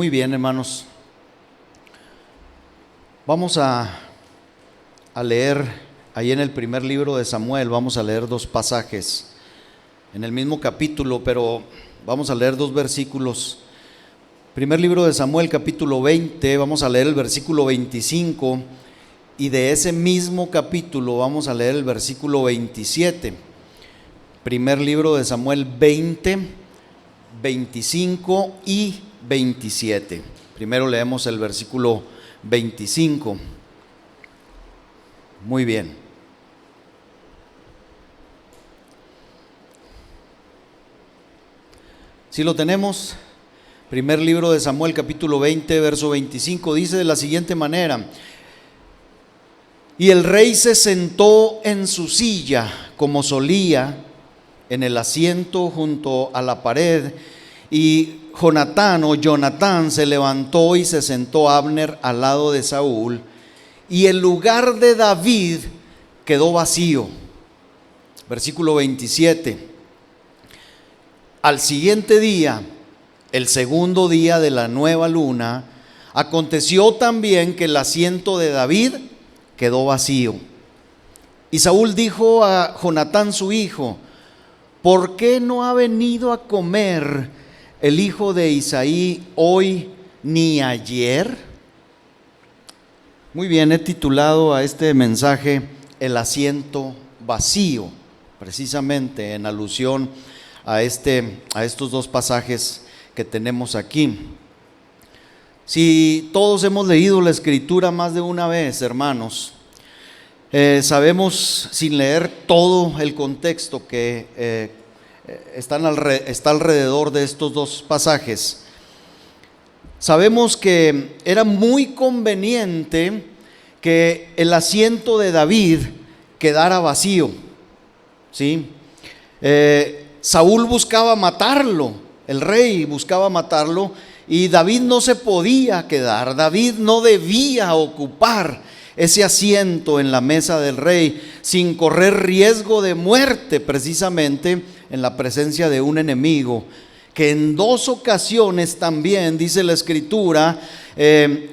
Muy bien, hermanos. Vamos a leer ahí en el primer libro de Samuel. Vamos a leer dos pasajes en el mismo capítulo, pero vamos a leer dos versículos. Primer libro de Samuel, capítulo 20, vamos a leer el versículo 25, y de ese mismo capítulo vamos a leer el versículo 27. Primer libro de Samuel 20, 25 y 27. Primero leemos el versículo 25. Muy bien. Si lo tenemos, primer libro de Samuel, capítulo 20, verso 25, dice de la siguiente manera: y el rey se sentó en su silla, como solía, en el asiento junto a la pared, y Jonatán se levantó y se sentó Abner al lado de Saúl, y el lugar de David quedó vacío. Versículo 27. Al siguiente día, el segundo día de la nueva luna, aconteció también que el asiento de David quedó vacío. Y Saúl dijo a Jonatán su hijo: ¿por qué no ha venido a comer el hijo de Isaí hoy ni ayer? Muy bien, he titulado a este mensaje El asiento vacío, precisamente en alusión a estos dos pasajes que tenemos aquí. Si todos hemos leído la Escritura más de una vez, hermanos, sabemos, sin leer todo el contexto que está alrededor de estos dos pasajes, sabemos que era muy conveniente que el asiento de David quedara vacío, ¿sí? Saúl buscaba matarlo, el rey buscaba matarlo, y David no se podía quedar. David no debía ocupar ese asiento en la mesa del rey sin correr riesgo de muerte, precisamente en la presencia de un enemigo que en dos ocasiones también, dice la Escritura,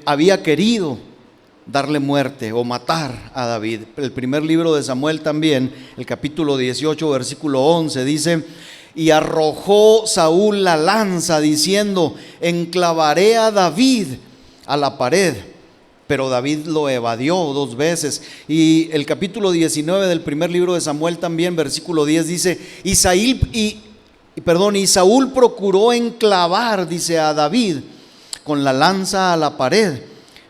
había querido darle muerte o matar a David. El primer libro de Samuel también, el capítulo 18, versículo 11, dice: y arrojó Saúl la lanza diciendo: enclavaré a David a la pared. Pero David lo evadió dos veces. Y el capítulo 19 del primer libro de Samuel también, versículo 10, dice: y Saúl procuró enclavar, dice, a David con la lanza a la pared,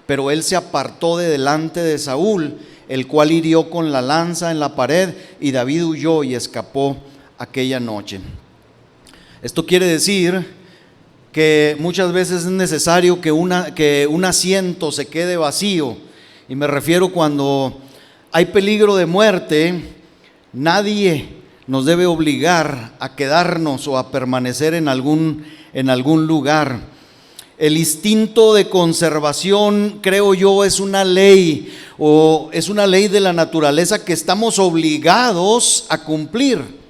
pero él se apartó de delante de Saúl, el cual hirió con la lanza en la pared, y David huyó y escapó aquella noche. Esto quiere decir que muchas veces es necesario que un asiento se quede vacío, y me refiero cuando hay peligro de muerte. Nadie nos debe obligar a quedarnos o a permanecer en algún lugar. El instinto de conservación, creo yo, es una ley de la naturaleza que estamos obligados a cumplir.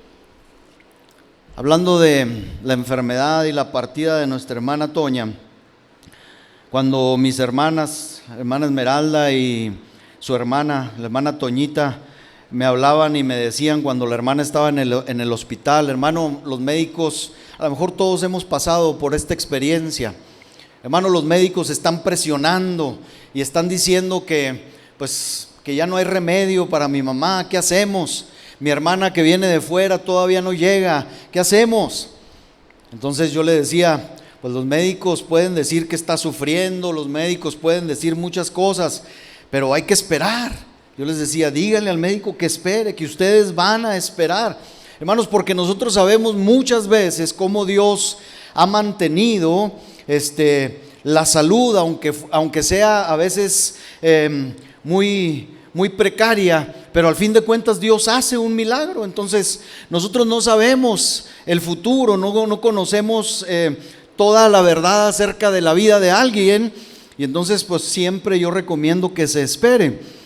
Hablando de la enfermedad y la partida de nuestra hermana Toña, cuando mis hermanas, hermana Esmeralda y su hermana, la hermana Toñita, me hablaban y me decían cuando la hermana estaba en el hospital: hermano, los médicos, a lo mejor todos hemos pasado por esta experiencia, hermano, los médicos están presionando y están diciendo que ya no hay remedio para mi mamá, ¿qué hacemos? Mi hermana que viene de fuera todavía no llega, ¿qué hacemos? Entonces yo le decía: pues los médicos pueden decir que está sufriendo, los médicos pueden decir muchas cosas, pero hay que esperar. Yo les decía: díganle al médico que espere, que ustedes van a esperar, hermanos, porque nosotros sabemos muchas veces cómo Dios ha mantenido la salud, aunque sea a veces muy precaria, pero al fin de cuentas Dios hace un milagro. Entonces nosotros no sabemos el futuro, no conocemos toda la verdad acerca de la vida de alguien, y entonces pues siempre yo recomiendo que se espere.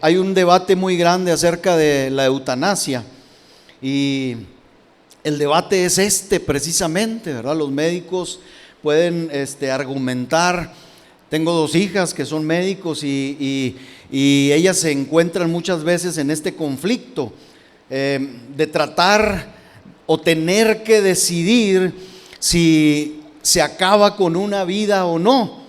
Hay un debate muy grande acerca de la eutanasia, y el debate es precisamente, ¿verdad? Los médicos pueden argumentar. Tengo 2 hijas que son médicos y ellas se encuentran muchas veces en este conflicto de tratar o tener que decidir si se acaba con una vida o no.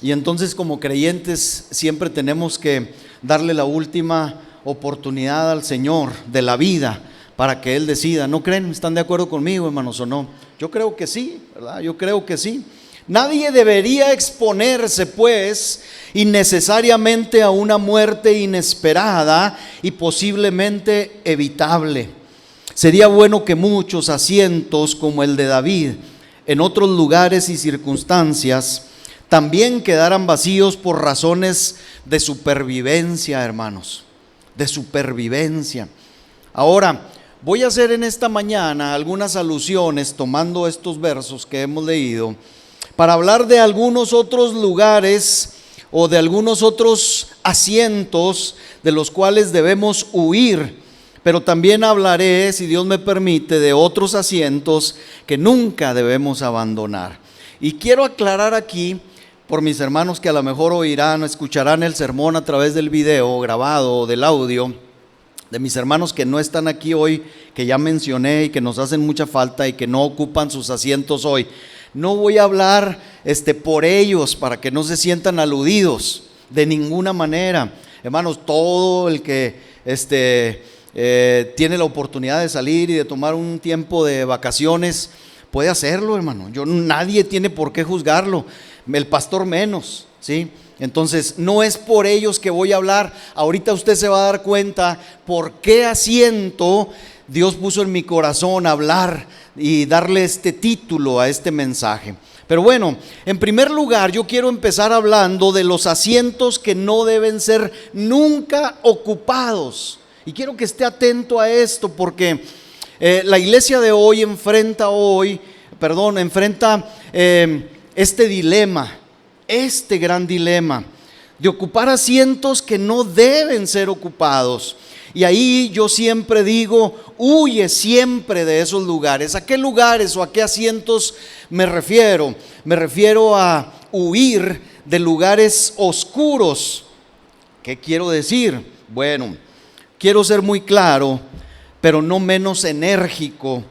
Y entonces, como creyentes, siempre tenemos que darle la última oportunidad al Señor de la vida para que Él decida. ¿No creen? ¿Están de acuerdo conmigo, hermanos, o no? Yo creo que sí, ¿verdad? Yo creo que sí. Nadie debería exponerse, pues, innecesariamente a una muerte inesperada y posiblemente evitable. Sería bueno que muchos asientos como el de David en otros lugares y circunstancias también quedaran vacíos por razones de supervivencia, hermanos, de supervivencia. Ahora, voy a hacer en esta mañana algunas alusiones tomando estos versos que hemos leído para hablar de algunos otros lugares o de algunos otros asientos de los cuales debemos huir, pero también hablaré, si Dios me permite, de otros asientos que nunca debemos abandonar. Y quiero aclarar aquí, por mis hermanos que a lo mejor oirán o escucharán el sermón a través del video grabado o del audio, de mis hermanos que no están aquí hoy, que ya mencioné y que nos hacen mucha falta y que no ocupan sus asientos hoy. No voy a hablar por ellos para que no se sientan aludidos de ninguna manera. Hermanos, todo el que tiene la oportunidad de salir y de tomar un tiempo de vacaciones puede hacerlo, hermano. Nadie tiene por qué juzgarlo, el pastor menos, ¿sí? Entonces, no es por ellos que voy a hablar. Ahorita usted se va a dar cuenta por qué asiento Dios puso en mi corazón hablar y darle este título a este mensaje. Pero bueno, en primer lugar, yo quiero empezar hablando de los asientos que no deben ser nunca ocupados. Y quiero que esté atento a esto porque la iglesia de hoy enfrenta este dilema, este gran dilema de ocupar asientos que no deben ser ocupados. Y ahí yo siempre digo, huye siempre de esos lugares. ¿A qué lugares o a qué asientos me refiero? Me refiero a huir de lugares oscuros. ¿Qué quiero decir? Bueno, quiero ser muy claro, pero no menos enérgico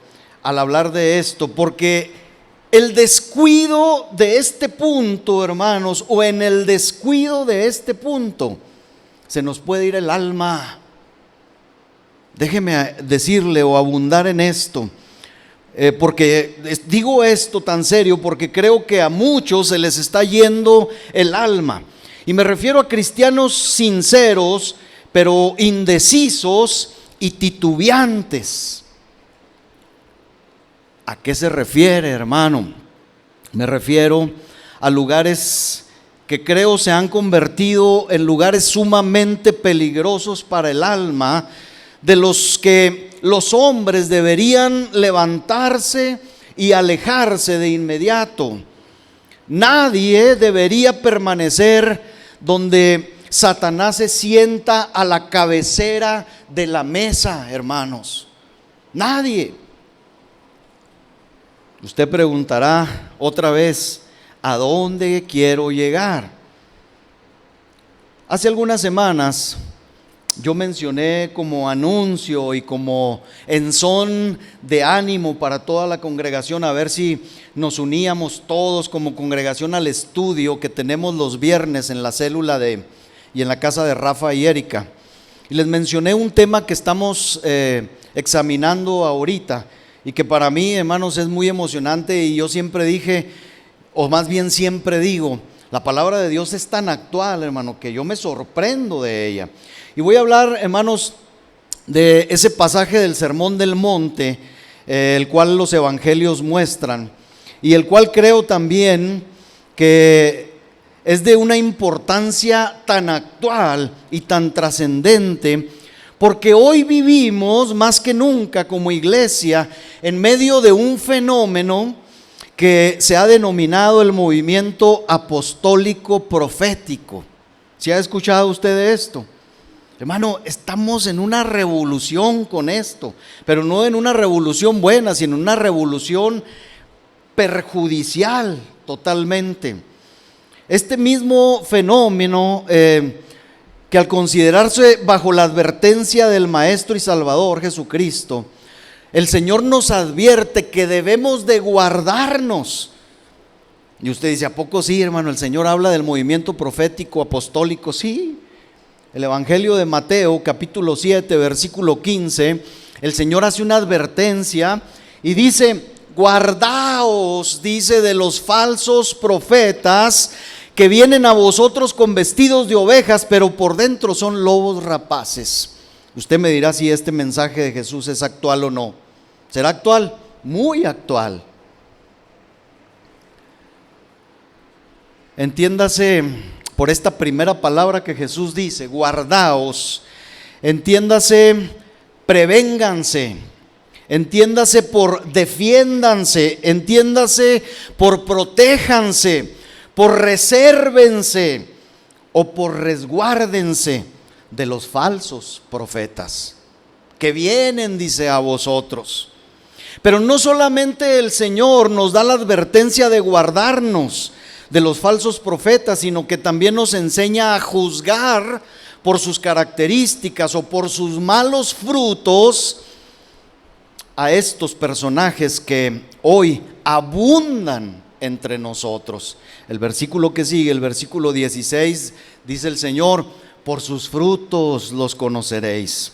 al hablar de esto, porque el descuido de este punto, hermanos, o en el descuido de este punto, se nos puede ir el alma. Déjeme decirle o abundar en esto, porque digo esto tan serio porque creo que a muchos se les está yendo el alma. Y me refiero a cristianos sinceros, pero indecisos y titubeantes. ¿A qué se refiere, hermano? Me refiero a lugares que creo se han convertido en lugares sumamente peligrosos para el alma, de los que los hombres deberían levantarse y alejarse de inmediato. Nadie debería permanecer donde Satanás se sienta a la cabecera de la mesa, hermanos. Nadie. Usted preguntará otra vez, ¿a dónde quiero llegar? Hace algunas semanas yo mencioné como anuncio y como en son de ánimo para toda la congregación, a ver si nos uníamos todos como congregación al estudio que tenemos los viernes en la célula y en la casa de Rafa y Erika. Y les mencioné un tema que estamos examinando ahorita y que para mí, hermanos, es muy emocionante. Y yo siempre dije, o más bien siempre digo, la palabra de Dios es tan actual, hermano, que yo me sorprendo de ella. Y voy a hablar, hermanos, de ese pasaje del Sermón del Monte, el cual los evangelios muestran, y el cual creo también que es de una importancia tan actual y tan trascendente, porque hoy vivimos más que nunca como iglesia en medio de un fenómeno que se ha denominado el movimiento apostólico profético. ¿Sí ha escuchado usted de esto? Hermano, estamos en una revolución con esto, pero no en una revolución buena, sino en una revolución perjudicial totalmente. Este mismo fenómeno que al considerarse bajo la advertencia del Maestro y Salvador Jesucristo, el Señor nos advierte que debemos de guardarnos. Y usted dice, ¿a poco sí, hermano? El Señor habla del movimiento profético apostólico. Sí, el Evangelio de Mateo capítulo 7 versículo 15, el Señor hace una advertencia y dice: guardaos, dice, de los falsos profetas que vienen a vosotros con vestidos de ovejas, pero por dentro son lobos rapaces. Usted me dirá si este mensaje de Jesús es actual o no. ¿Será actual? Muy actual. Entiéndase por esta primera palabra que Jesús dice, guardaos. Entiéndase, prevénganse. Entiéndase por defiéndanse. Entiéndase por protéjanse, por resérvense o por resguárdense de los falsos profetas que vienen, dice, a vosotros. Pero no solamente el Señor nos da la advertencia de guardarnos de los falsos profetas, sino que también nos enseña a juzgar por sus características o por sus malos frutos a estos personajes que hoy abundan entre nosotros. El versículo que sigue, el versículo 16, dice el Señor: por sus frutos los conoceréis.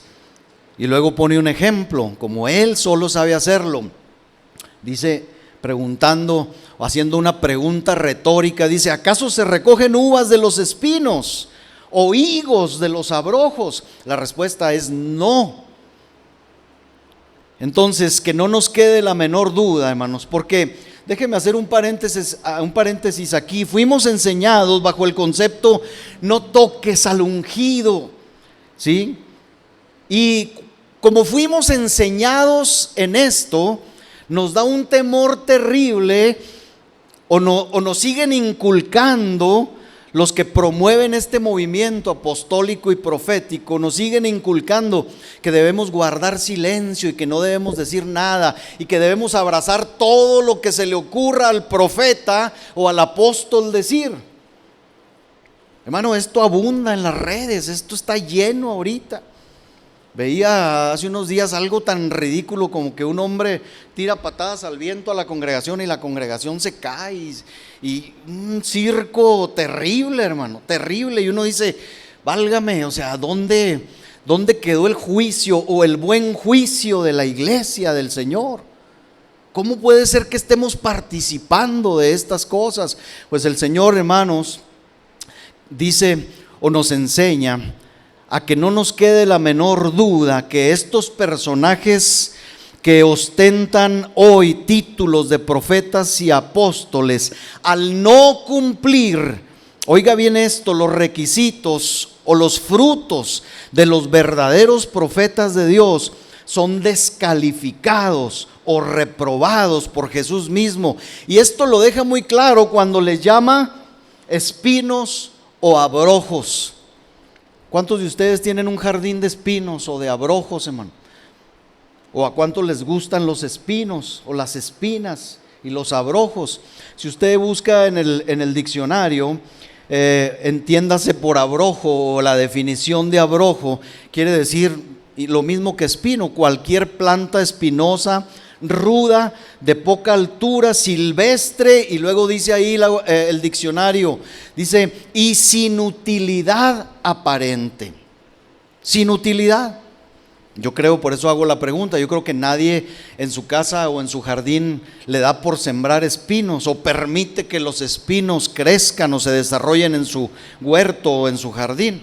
Y luego pone un ejemplo, como Él solo sabe hacerlo. Dice, preguntando o haciendo una pregunta retórica, dice: ¿acaso se recogen uvas de los espinos o higos de los abrojos? La respuesta es no. Entonces, que no nos quede la menor duda, hermanos, porque déjeme hacer un paréntesis aquí. Fuimos enseñados bajo el concepto: no toques al ungido, ¿sí? Y como fuimos enseñados en esto, nos da un temor terrible, o nos siguen inculcando los que promueven este movimiento apostólico y profético, nos siguen inculcando que debemos guardar silencio y que no debemos decir nada y que debemos abrazar todo lo que se le ocurra al profeta o al apóstol decir. Hermano, esto abunda en las redes, esto está lleno ahorita. Veía hace unos días algo tan ridículo como que un hombre tira patadas al viento a la congregación y la congregación se cae, y un circo terrible, hermano, terrible. Y uno dice, válgame, o sea, ¿dónde quedó el juicio o el buen juicio de la iglesia del Señor? ¿Cómo puede ser que estemos participando de estas cosas? Pues el Señor, hermanos, dice o nos enseña a que no nos quede la menor duda que estos personajes que ostentan hoy títulos de profetas y apóstoles, al no cumplir, oiga bien esto, los requisitos o los frutos de los verdaderos profetas de Dios, son descalificados o reprobados por Jesús mismo. Y esto lo deja muy claro cuando les llama espinos o abrojos. ¿Cuántos de ustedes tienen un jardín de espinos o de abrojos, hermano? ¿O a cuántos les gustan los espinos o las espinas y los abrojos? Si usted busca en el diccionario, entiéndase por abrojo, o la definición de abrojo, quiere decir lo mismo que espino: cualquier planta espinosa, ruda, de poca altura, silvestre. Y luego dice ahí el diccionario, dice, y sin utilidad aparente. Sin utilidad. Yo creo, por eso hago la pregunta, yo creo que nadie en su casa o en su jardín le da por sembrar espinos o permite que los espinos crezcan o se desarrollen en su huerto o en su jardín.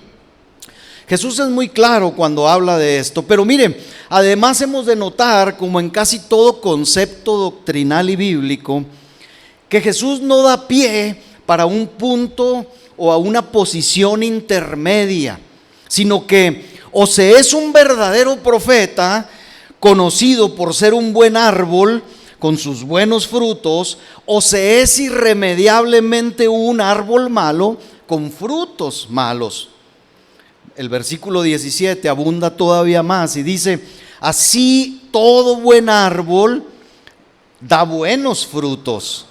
Jesús es muy claro cuando habla de esto, pero mire, además hemos de notar, como en casi todo concepto doctrinal y bíblico, que Jesús no da pie para un punto o a una posición intermedia, sino que o se es un verdadero profeta, conocido por ser un buen árbol con sus buenos frutos, o se es irremediablemente un árbol malo con frutos malos. El versículo 17 abunda todavía más y dice: así todo buen árbol da buenos frutos,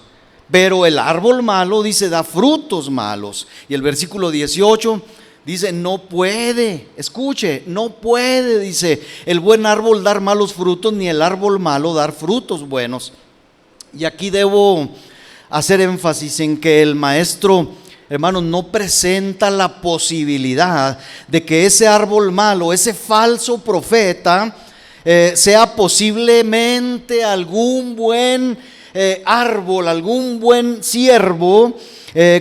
pero el árbol malo, dice, da frutos malos. Y el versículo 18 dice, no puede, escuche, no puede, dice, el buen árbol dar malos frutos, ni el árbol malo dar frutos buenos. Y aquí debo hacer énfasis en que el maestro, hermanos, no presenta la posibilidad de que ese árbol malo, ese falso profeta, sea posiblemente algún buen árbol, algún buen siervo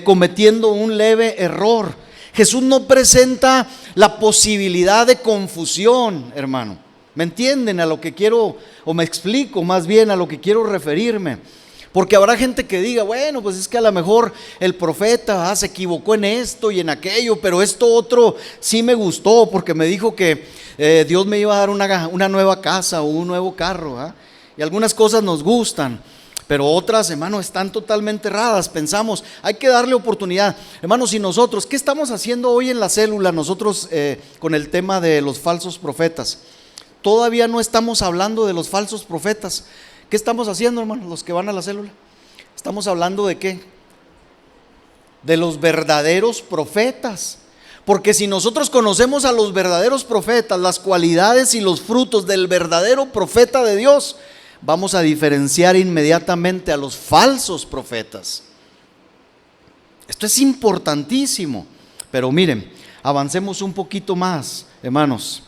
cometiendo un leve error. Jesús no presenta la posibilidad de confusión, hermano. ¿Me entienden a lo que quiero, o me explico más bien a lo que quiero referirme? Porque habrá gente que diga, bueno, pues es que a lo mejor el profeta se equivocó en esto y en aquello, pero esto otro sí me gustó porque me dijo que Dios me iba a dar una nueva casa o un nuevo carro, ¿eh? Y algunas cosas nos gustan, pero otras, hermano, están totalmente erradas. Pensamos, hay que darle oportunidad. Hermanos, y nosotros, ¿qué estamos haciendo hoy en la célula nosotros con el tema de los falsos profetas? Todavía no estamos hablando de los falsos profetas. ¿Qué estamos haciendo, hermanos, los que van a la célula? Estamos hablando de ¿qué? De los verdaderos profetas. Porque si nosotros conocemos a los verdaderos profetas, las cualidades y los frutos del verdadero profeta de Dios, vamos a diferenciar inmediatamente a los falsos profetas. Esto es importantísimo. Pero miren, avancemos un poquito más, hermanos.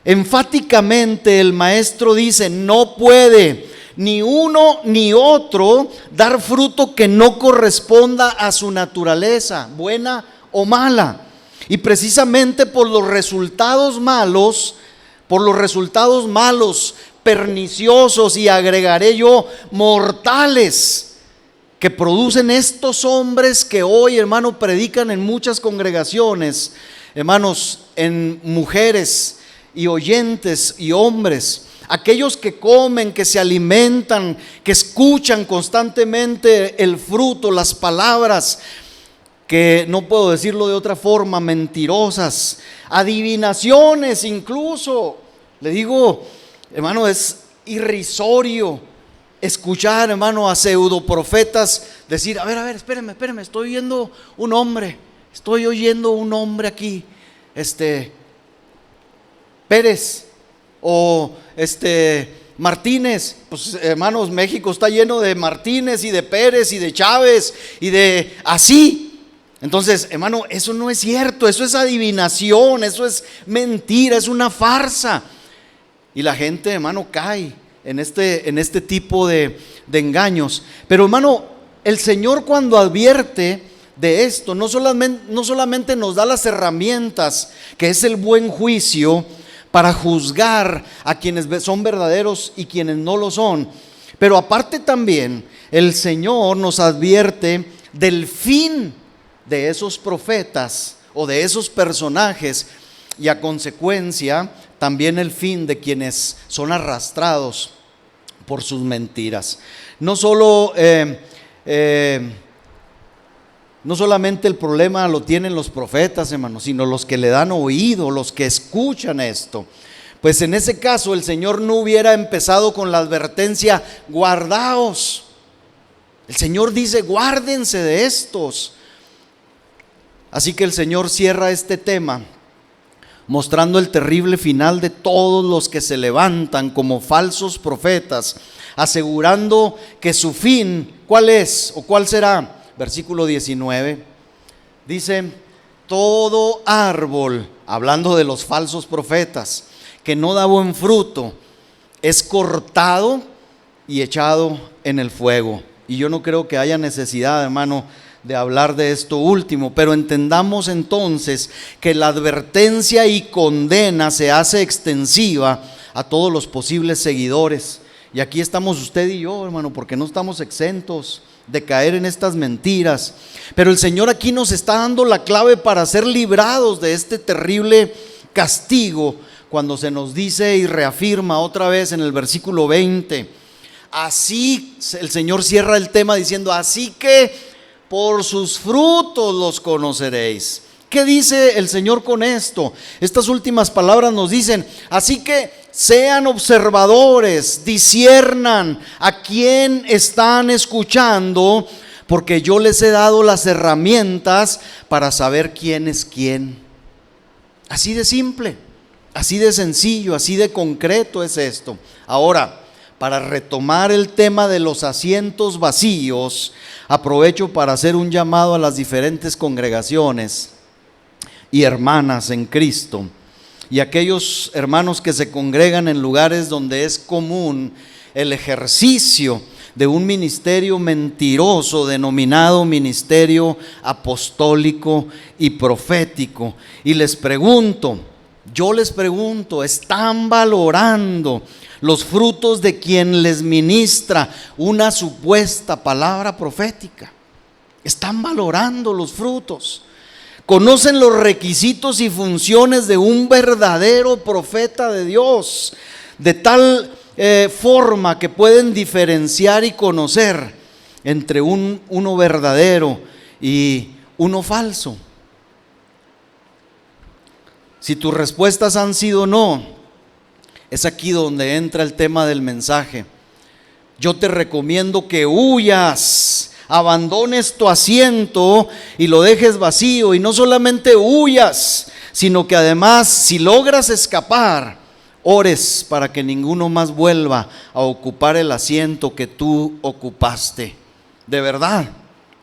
Enfáticamente el maestro dice, no puede ni uno ni otro dar fruto que no corresponda a su naturaleza, buena o mala. Y precisamente por los resultados malos, perniciosos y agregaré yo, mortales, que producen estos hombres que hoy, hermano, predican en muchas congregaciones, hermanos, en mujeres y oyentes y hombres, aquellos que comen, que se alimentan, que escuchan constantemente el fruto, las palabras, que no puedo decirlo de otra forma, mentirosas, adivinaciones incluso. Le digo, hermano, es irrisorio escuchar, hermano, a pseudoprofetas decir, a ver, espéreme, estoy oyendo un hombre aquí, Pérez o Martínez. Pues hermanos, México está lleno de Martínez y de Pérez y de Chávez y de así. Entonces, hermano, eso no es cierto, eso es adivinación, eso es mentira, es una farsa. Y la gente, hermano, cae en este tipo de engaños. Pero, hermano, el Señor, cuando advierte de esto, no solamente nos da las herramientas, que es el buen juicio, para juzgar a quienes son verdaderos y quienes no lo son, pero aparte también el Señor nos advierte del fin de esos profetas o de esos personajes, y a consecuencia también el fin de quienes son arrastrados por sus mentiras. No solamente el problema lo tienen los profetas, hermanos, sino los que le dan oído, los que escuchan esto. Pues en ese caso el Señor no hubiera empezado con la advertencia, guardaos. El Señor dice, guárdense de estos. Así que el Señor cierra este tema mostrando el terrible final de todos los que se levantan como falsos profetas, asegurando que su fin, ¿cuál es o cuál será? Versículo 19, dice, todo árbol, hablando de los falsos profetas, que no da buen fruto, es cortado y echado en el fuego. Y yo no creo que haya necesidad, hermano, de hablar de esto último, pero entendamos entonces que la advertencia y condena se hace extensiva a todos los posibles seguidores. Y aquí estamos usted y yo, hermano, porque no estamos exentos de caer en estas mentiras. Pero el Señor aquí nos está dando la clave para ser librados de este terrible castigo, cuando se nos dice y reafirma otra vez en el versículo 20. Así el Señor cierra el tema diciendo, así que por sus frutos los conoceréis. ¿Qué dice el Señor con esto? Estas últimas palabras nos dicen, así que sean observadores, disciernan a quién están escuchando, porque yo les he dado las herramientas para saber quién es quién. Así de simple, así de sencillo, así de concreto es esto. Ahora, para retomar el tema de los asientos vacíos, aprovecho para hacer un llamado a las diferentes congregaciones y hermanas en Cristo, y aquellos hermanos que se congregan en lugares donde es común el ejercicio de un ministerio mentiroso denominado ministerio apostólico y profético. Y yo les pregunto, ¿están valorando los frutos de quien les ministra una supuesta palabra profética? ¿Están valorando los frutos? ¿Conocen los requisitos y funciones de un verdadero profeta de Dios? De tal forma que pueden diferenciar y conocer entre uno verdadero y uno falso. Si tus respuestas han sido no, es aquí donde entra el tema del mensaje. Yo te recomiendo que huyas, abandones tu asiento y lo dejes vacío, y no solamente huyas, sino que además, si logras escapar, ores para que ninguno más vuelva a ocupar el asiento que tú ocupaste. De verdad,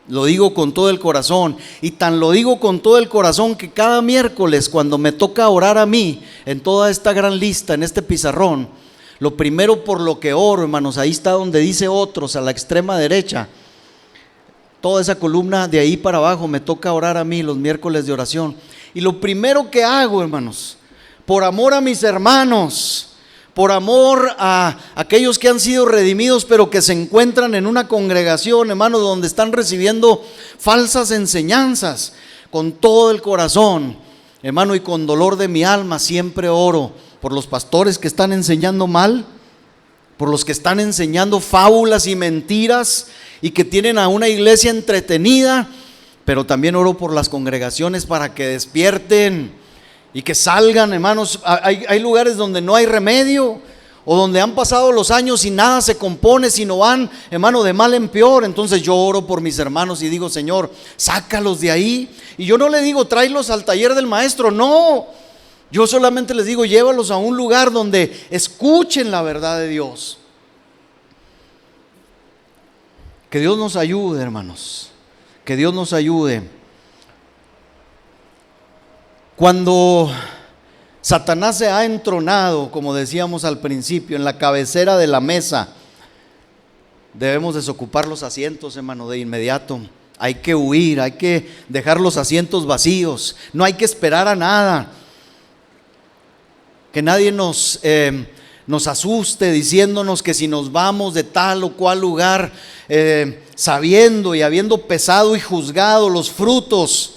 lo digo con todo el corazón, y tan lo digo con todo el corazón que cada miércoles cuando me toca orar a mí en toda esta gran lista, en este pizarrón, lo primero por lo que oro, hermanos, ahí está donde dice otros, a la extrema derecha, toda esa columna de ahí para abajo me toca orar a mí los miércoles de oración. Y lo primero que hago, hermanos, por amor a mis hermanos, por amor a aquellos que han sido redimidos pero que se encuentran en una congregación, hermanos, donde están recibiendo falsas enseñanzas, con todo el corazón, hermano, y con dolor de mi alma, siempre oro por los pastores que están enseñando mal, por los que están enseñando fábulas y mentiras y que tienen a una iglesia entretenida, pero también oro por las congregaciones para que despierten y que salgan, hermanos. Hay lugares donde no hay remedio, o donde han pasado los años y nada se compone, sino van, hermano, de mal en peor. Entonces yo oro por mis hermanos y digo: Señor, sácalos de ahí. Y yo no le digo tráelos al taller del maestro, no. Yo solamente les digo: llévalos a un lugar donde escuchen la verdad de Dios. Que Dios nos ayude, hermanos, que Dios nos ayude. Cuando Satanás se ha entronado, como decíamos al principio, en la cabecera de la mesa, debemos desocupar los asientos, hermano, de inmediato. Hay que huir, hay que dejar los asientos vacíos, no hay que esperar a nada. Que nadie nos asuste diciéndonos que si nos vamos de tal o cual lugar, sabiendo y habiendo pesado y juzgado los frutos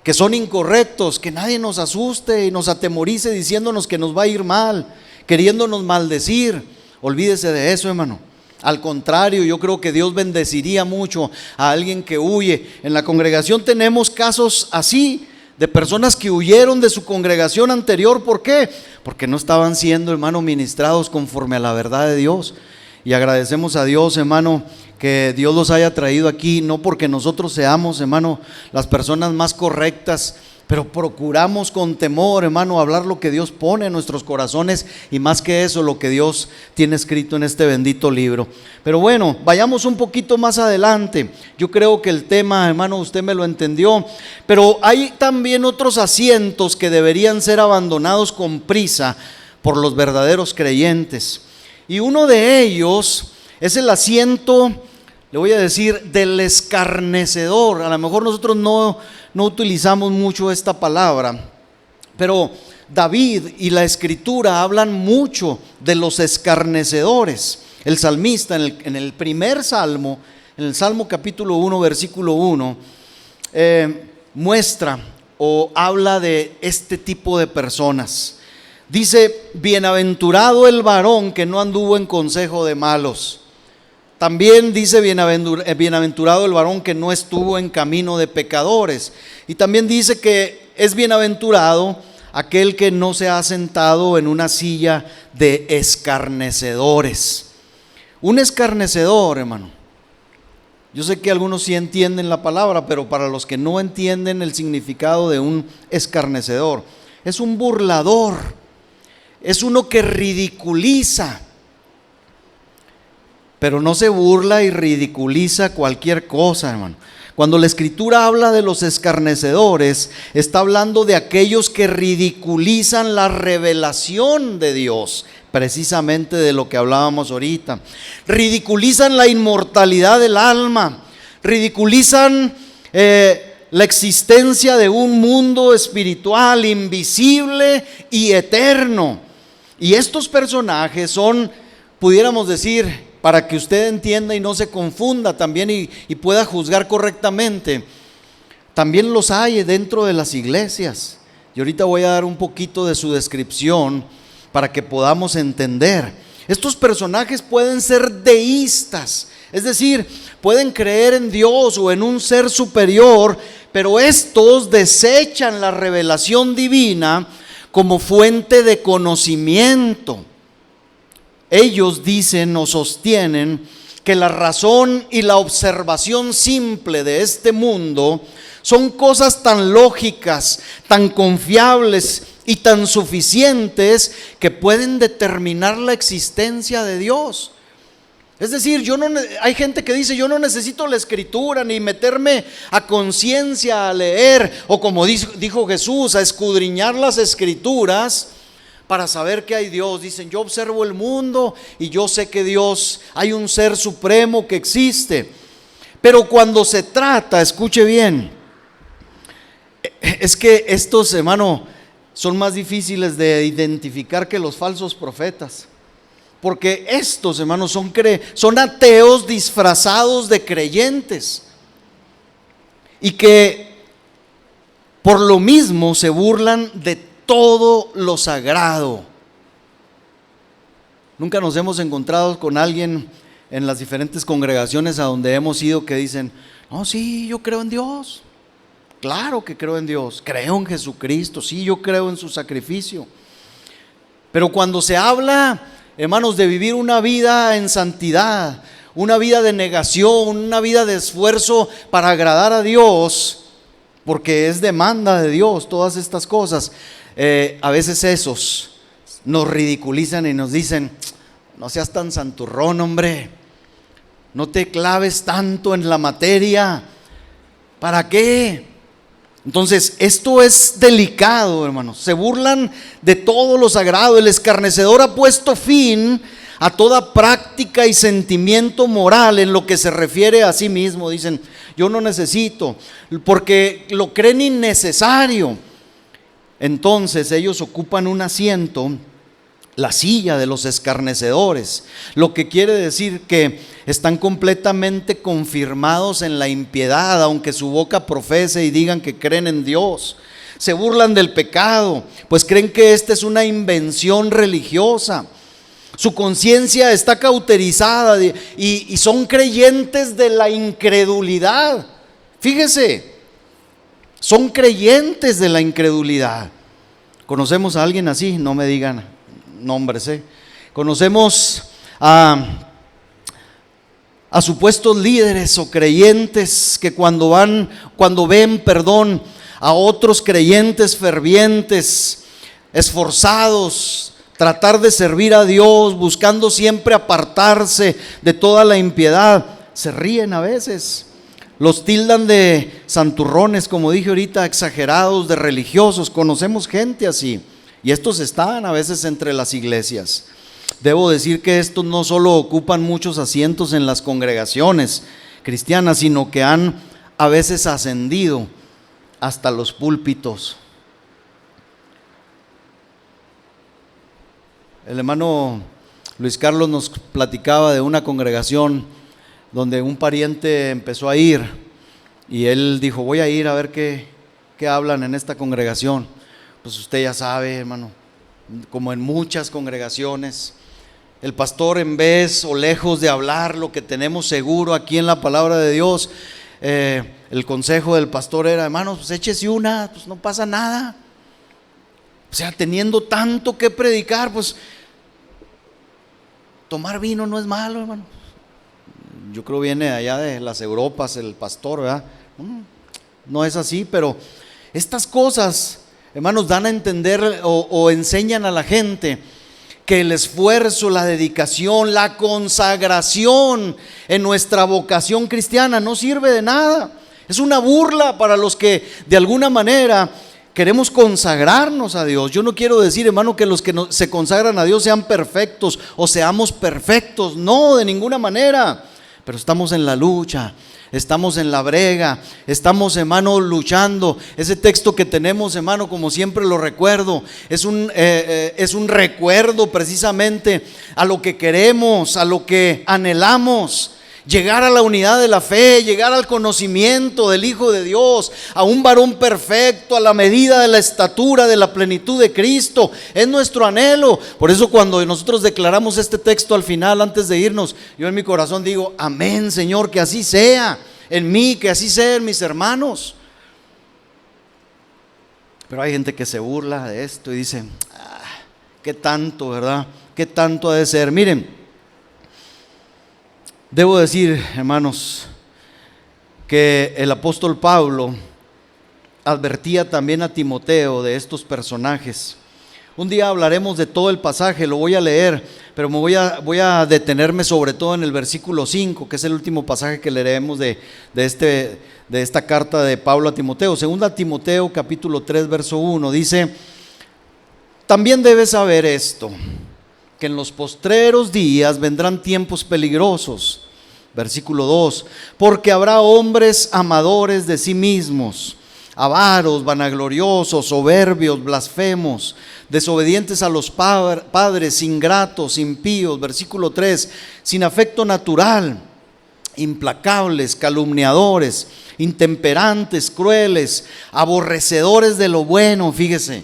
que son incorrectos, que nadie nos asuste y nos atemorice diciéndonos que nos va a ir mal, queriéndonos maldecir. Olvídese de eso, hermano. Al contrario, yo creo que Dios bendeciría mucho a alguien que huye. En la congregación tenemos casos así, de personas que huyeron de su congregación anterior. ¿Por qué? Porque no estaban siendo, hermano, ministrados conforme a la verdad de Dios. Y agradecemos a Dios, hermano, que Dios los haya traído aquí, no porque nosotros seamos, hermano, las personas más correctas, pero procuramos con temor, hermano, hablar lo que Dios pone en nuestros corazones, y más que eso, lo que Dios tiene escrito en este bendito libro. Pero bueno, vayamos un poquito más adelante. Yo creo que el tema, hermano, usted me lo entendió, pero hay también otros asientos que deberían ser abandonados con prisa por los verdaderos creyentes. Y uno de ellos es el asiento, le voy a decir, del escarnecedor. A lo mejor nosotros no utilizamos mucho esta palabra, pero David y la Escritura hablan mucho de los escarnecedores. El salmista en el primer salmo, en el Salmo capítulo 1, versículo 1, muestra o habla de este tipo de personas. Dice: bienaventurado el varón que no anduvo en consejo de malos. También dice: bienaventurado el varón que no estuvo en camino de pecadores. Y también dice que es bienaventurado aquel que no se ha sentado en una silla de escarnecedores. Un escarnecedor, hermano. Yo sé que algunos sí entienden la palabra, pero para los que no entienden el significado de un escarnecedor, es un burlador, es uno que ridiculiza. Pero no se burla y ridiculiza cualquier cosa, hermano. Cuando la Escritura habla de los escarnecedores, está hablando de aquellos que ridiculizan la revelación de Dios, precisamente de lo que hablábamos ahorita. Ridiculizan la inmortalidad del alma, ridiculizan la existencia de un mundo espiritual, invisible y eterno. Y estos personajes son, pudiéramos decir, para que usted entienda y no se confunda también y pueda juzgar correctamente, también los hay dentro de las iglesias. Y ahorita voy a dar un poquito de su descripción para que podamos entender. Estos personajes pueden ser deístas, es decir, pueden creer en Dios o en un ser superior, pero estos desechan la revelación divina como fuente de conocimiento. Ellos dicen o sostienen que la razón y la observación simple de este mundo son cosas tan lógicas, tan confiables y tan suficientes que pueden determinar la existencia de Dios. Es decir, hay gente que dice: yo no necesito la Escritura ni meterme a conciencia a leer, o como dijo Jesús, a escudriñar las Escrituras para saber que hay Dios. Dicen: yo observo el mundo y yo sé que Dios, hay un ser supremo que existe. Pero cuando se trata, escuche bien, es que estos, hermano, son más difíciles de identificar que los falsos profetas. Porque estos, hermanos, son ateos disfrazados de creyentes, y que por lo mismo se burlan de todo lo sagrado. Nunca nos hemos encontrado con alguien en las diferentes congregaciones a donde hemos ido que dicen: no, sí, yo creo en Dios. Claro que creo en Dios, creo en Jesucristo, sí, yo creo en su sacrificio. Pero cuando se habla, hermanos, de vivir una vida en santidad, una vida de negación, una vida de esfuerzo para agradar a Dios, porque es demanda de Dios todas estas cosas, a veces esos nos ridiculizan y nos dicen: no seas tan santurrón, hombre, no te claves tanto en la materia, ¿para qué? Entonces, esto es delicado, hermanos. Se burlan de todo lo sagrado. El escarnecedor ha puesto fin a toda práctica y sentimiento moral en lo que se refiere a sí mismo. Dicen: yo no necesito, porque lo creen innecesario. Entonces ellos ocupan un asiento, la silla de los escarnecedores, lo que quiere decir que están completamente confirmados en la impiedad, aunque su boca profese y digan que creen en Dios. Se burlan del pecado, pues creen que esta es una invención religiosa. Su conciencia está cauterizada y son creyentes de la incredulidad. Fíjese, son creyentes de la incredulidad. ¿Conocemos a alguien así? No me digan nombres. Conocemos a supuestos líderes o creyentes que cuando ven a otros creyentes fervientes, esforzados, tratar de servir a Dios, buscando siempre apartarse de toda la impiedad, se ríen a veces. Los tildan de santurrones, como dije ahorita, exagerados, de religiosos. Conocemos gente así, y estos están a veces entre las iglesias. Debo decir que estos no solo ocupan muchos asientos en las congregaciones cristianas, sino que han a veces ascendido hasta los púlpitos. El hermano Luis Carlos nos platicaba de una congregación donde un pariente empezó a ir, y él dijo: voy a ir a ver qué hablan en esta congregación. Pues usted ya sabe, hermano, como en muchas congregaciones, el pastor, en vez o lejos de hablar lo que tenemos seguro aquí en la palabra de Dios, el consejo del pastor era: hermanos, pues échese una, pues no pasa nada. O sea, teniendo tanto que predicar, pues tomar vino no es malo, hermano. Yo creo viene de allá de las Europas el pastor, ¿verdad? No es así, pero estas cosas, hermanos, dan a entender o enseñan a la gente que el esfuerzo, la dedicación, la consagración en nuestra vocación cristiana no sirve de nada. Es una burla para los que de alguna manera queremos consagrarnos a Dios. Yo no quiero decir, hermano, que los que se consagran a Dios sean perfectos o seamos perfectos. No, de ninguna manera. Pero estamos en la lucha, estamos en la brega, estamos, hermano, luchando. Ese texto que tenemos, hermano, como siempre lo recuerdo, es un recuerdo precisamente a lo que queremos, a lo que anhelamos. Llegar a la unidad de la fe, llegar al conocimiento del Hijo de Dios, a un varón perfecto, a la medida de la estatura de la plenitud de Cristo, es nuestro anhelo. Por eso cuando nosotros declaramos este texto al final, antes de irnos, yo en mi corazón digo, amén, Señor, que así sea en mí, que así sea en mis hermanos. Pero hay gente que se burla de esto y dice, ¿qué tanto, verdad? ¿Qué tanto ha de ser? Miren, debo decir, hermanos, que el apóstol Pablo advertía también a Timoteo de estos personajes. Un día hablaremos de todo el pasaje, lo voy a leer, pero voy a detenerme sobre todo en el versículo 5, que es el último pasaje que leeremos de esta carta de Pablo a Timoteo. Segunda Timoteo capítulo 3 verso 1 dice: también debes saber esto, que en los postreros días vendrán tiempos peligrosos. Versículo 2: porque habrá hombres amadores de sí mismos, avaros, vanagloriosos, soberbios, blasfemos, desobedientes a los padres, ingratos, impíos. Versículo 3: sin afecto natural, implacables, calumniadores, intemperantes, crueles, aborrecedores de lo bueno. Fíjese,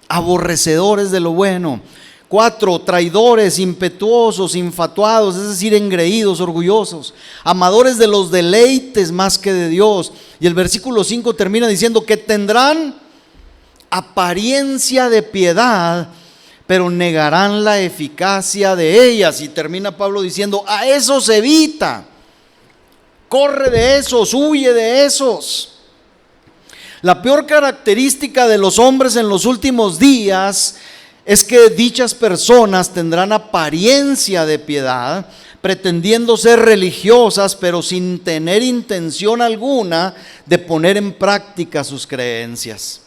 aborrecedores de lo bueno. 4: traidores, impetuosos, infatuados, es decir, engreídos, orgullosos, amadores de los deleites más que de Dios. Y el versículo 5 termina diciendo que tendrán apariencia de piedad, pero negarán la eficacia de ellas. Y termina Pablo diciendo: a esos evita, corre de esos, huye de esos. La peor característica de los hombres en los últimos días es que dichas personas tendrán apariencia de piedad, pretendiendo ser religiosas, pero sin tener intención alguna de poner en práctica sus creencias.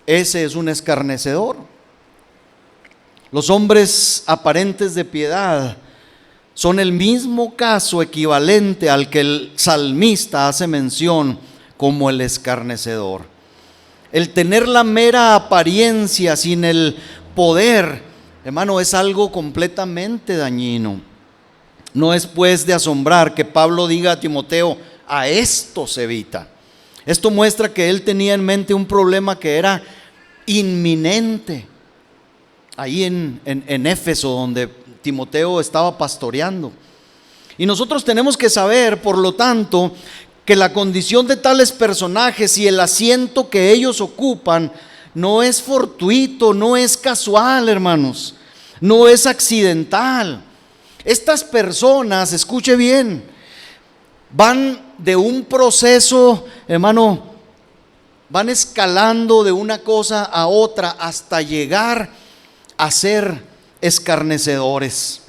Ese es un escarnecedor. Los hombres aparentes de piedad son el mismo caso equivalente al que el salmista hace mención como el escarnecedor. El tener la mera apariencia sin el poder, hermano, es algo completamente dañino. No es pues de asombrar que Pablo diga a Timoteo: a esto se evita. Esto muestra que él tenía en mente un problema que era inminente. Ahí en Éfeso, donde Timoteo estaba pastoreando. Y nosotros tenemos que saber, por lo tanto, que la condición de tales personajes y el asiento que ellos ocupan no es fortuito, no es casual, hermanos, no es accidental. Estas personas, escuche bien, van de un proceso, hermano, van escalando de una cosa a otra hasta llegar a ser escarnecedores.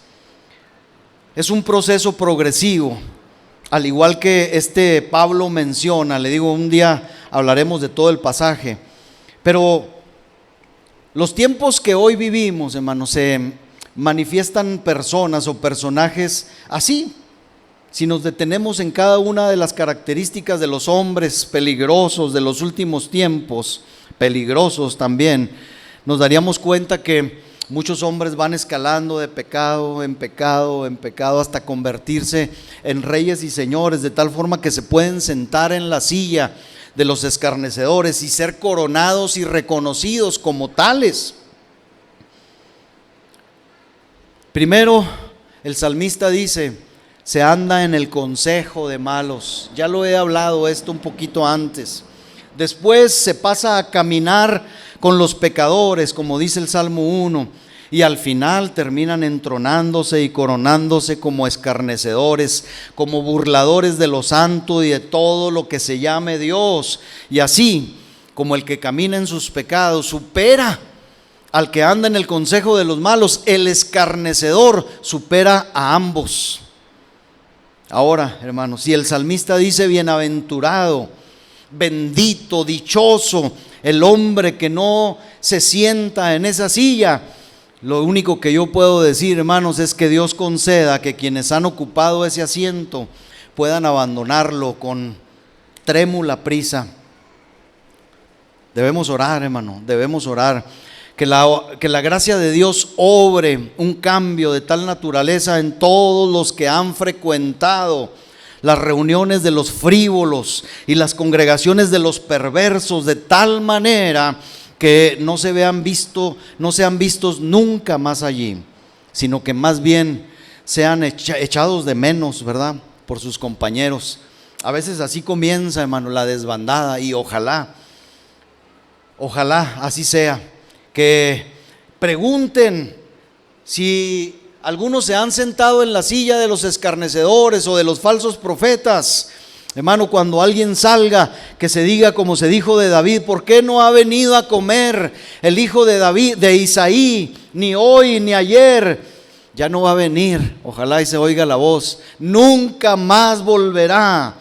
Es un proceso progresivo. Al igual que Pablo menciona, le digo, un día hablaremos de todo el pasaje, pero los tiempos que hoy vivimos, hermanos, se manifiestan personas o personajes así. Si nos detenemos en cada una de las características de los hombres peligrosos de los últimos tiempos, peligrosos también, nos daríamos cuenta que muchos hombres van escalando de pecado en pecado en pecado hasta convertirse en reyes y señores, de tal forma que se pueden sentar en la silla de los escarnecedores y ser coronados y reconocidos como tales. Primero, el salmista dice: se anda en el consejo de malos. Ya lo he hablado esto un poquito antes. Después se pasa a caminar con los pecadores, como dice el Salmo 1, y al final terminan entronándose y coronándose como escarnecedores, como burladores de lo santo y de todo lo que se llame Dios. Y así como el que camina en sus pecados supera al que anda en el consejo de los malos, el escarnecedor supera a ambos. Ahora, hermanos, si el salmista dice: bienaventurado, bendito, dichoso el hombre que no se sienta en esa silla, lo único que yo puedo decir, hermanos, es que Dios conceda que quienes han ocupado ese asiento puedan abandonarlo con trémula prisa. Debemos orar, hermano, debemos orar. Que la gracia de Dios obre un cambio de tal naturaleza en todos los que han frecuentado las reuniones de los frívolos y las congregaciones de los perversos, de tal manera que no sean vistos nunca más allí, sino que más bien sean echados de menos, ¿verdad?, por sus compañeros. A veces así comienza, hermano, la desbandada, y ojalá así sea. Que pregunten si algunos se han sentado en la silla de los escarnecedores o de los falsos profetas. Hermano, cuando alguien salga, que se diga como se dijo de David: ¿por qué no ha venido a comer el hijo de David, de Isaí, ni hoy ni ayer? Ya no va a venir. Ojalá y se oiga la voz: nunca más volverá,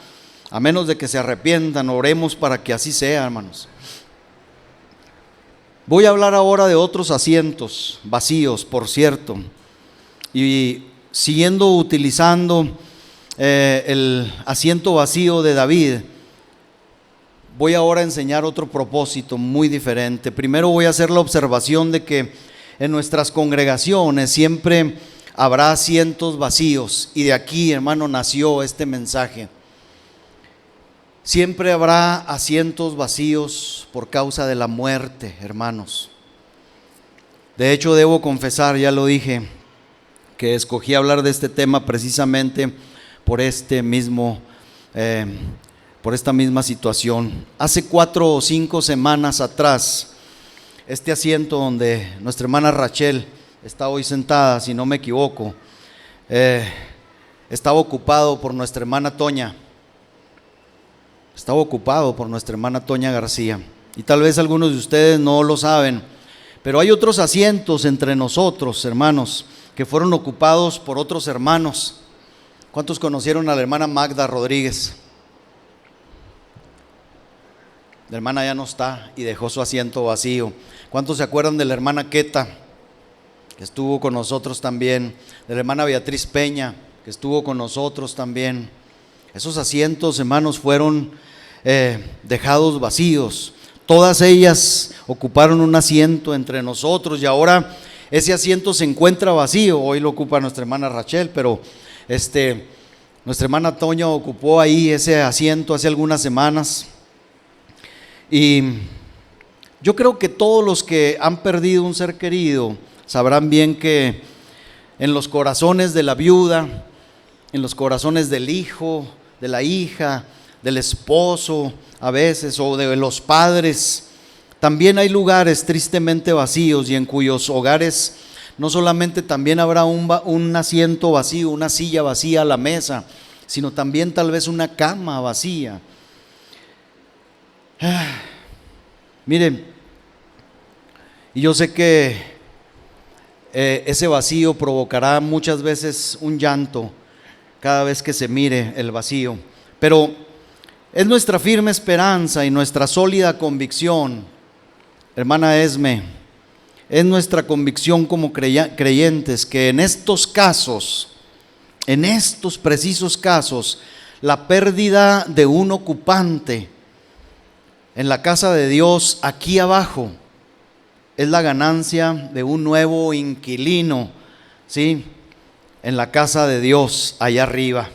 a menos de que se arrepientan. Oremos para que así sea, hermanos. Voy a hablar ahora de otros asientos vacíos, por cierto, y siguiendo utilizando el asiento vacío de David, voy ahora a enseñar otro propósito muy diferente. Primero voy a hacer la observación de que en nuestras congregaciones siempre habrá asientos vacíos, y de aquí, hermano, nació este mensaje. Siempre habrá asientos vacíos por causa de la muerte, hermanos. De hecho, debo confesar, ya lo dije, que escogí hablar de este tema precisamente por esta misma situación. Hace 4 o 5 semanas atrás, este asiento donde nuestra hermana Rachel está hoy sentada, si no me equivoco, estaba ocupado por nuestra hermana Toña. Estaba ocupado por nuestra hermana Toña García. Y tal vez algunos de ustedes no lo saben, pero hay otros asientos entre nosotros, hermanos, que fueron ocupados por otros hermanos. ¿Cuántos conocieron a la hermana Magda Rodríguez? La hermana ya no está y dejó su asiento vacío. ¿Cuántos se acuerdan de la hermana Queta, que estuvo con nosotros también? De la hermana Beatriz Peña, que estuvo con nosotros también. Esos asientos, hermanos, fueron dejados vacíos. Todas ellas ocuparon un asiento entre nosotros, y ahora ese asiento se encuentra vacío. Hoy lo ocupa nuestra hermana Rachel, pero nuestra hermana Toña ocupó ahí ese asiento hace algunas semanas. Y yo creo que todos los que han perdido un ser querido sabrán bien que en los corazones de la viuda, en los corazones del hijo, de la hija, del esposo a veces, o de los padres, también hay lugares tristemente vacíos, y en cuyos hogares no solamente también habrá un asiento vacío, una silla vacía a la mesa, sino también tal vez una cama vacía. Miren, y yo sé que ese vacío provocará muchas veces un llanto cada vez que se mire el vacío, pero es nuestra firme esperanza y nuestra sólida convicción, hermana Esme, es nuestra convicción como creyentes, que en estos casos, en estos precisos casos, la pérdida de un ocupante en la casa de Dios aquí abajo es la ganancia de un nuevo inquilino, ¿sí?, en la casa de Dios allá arriba.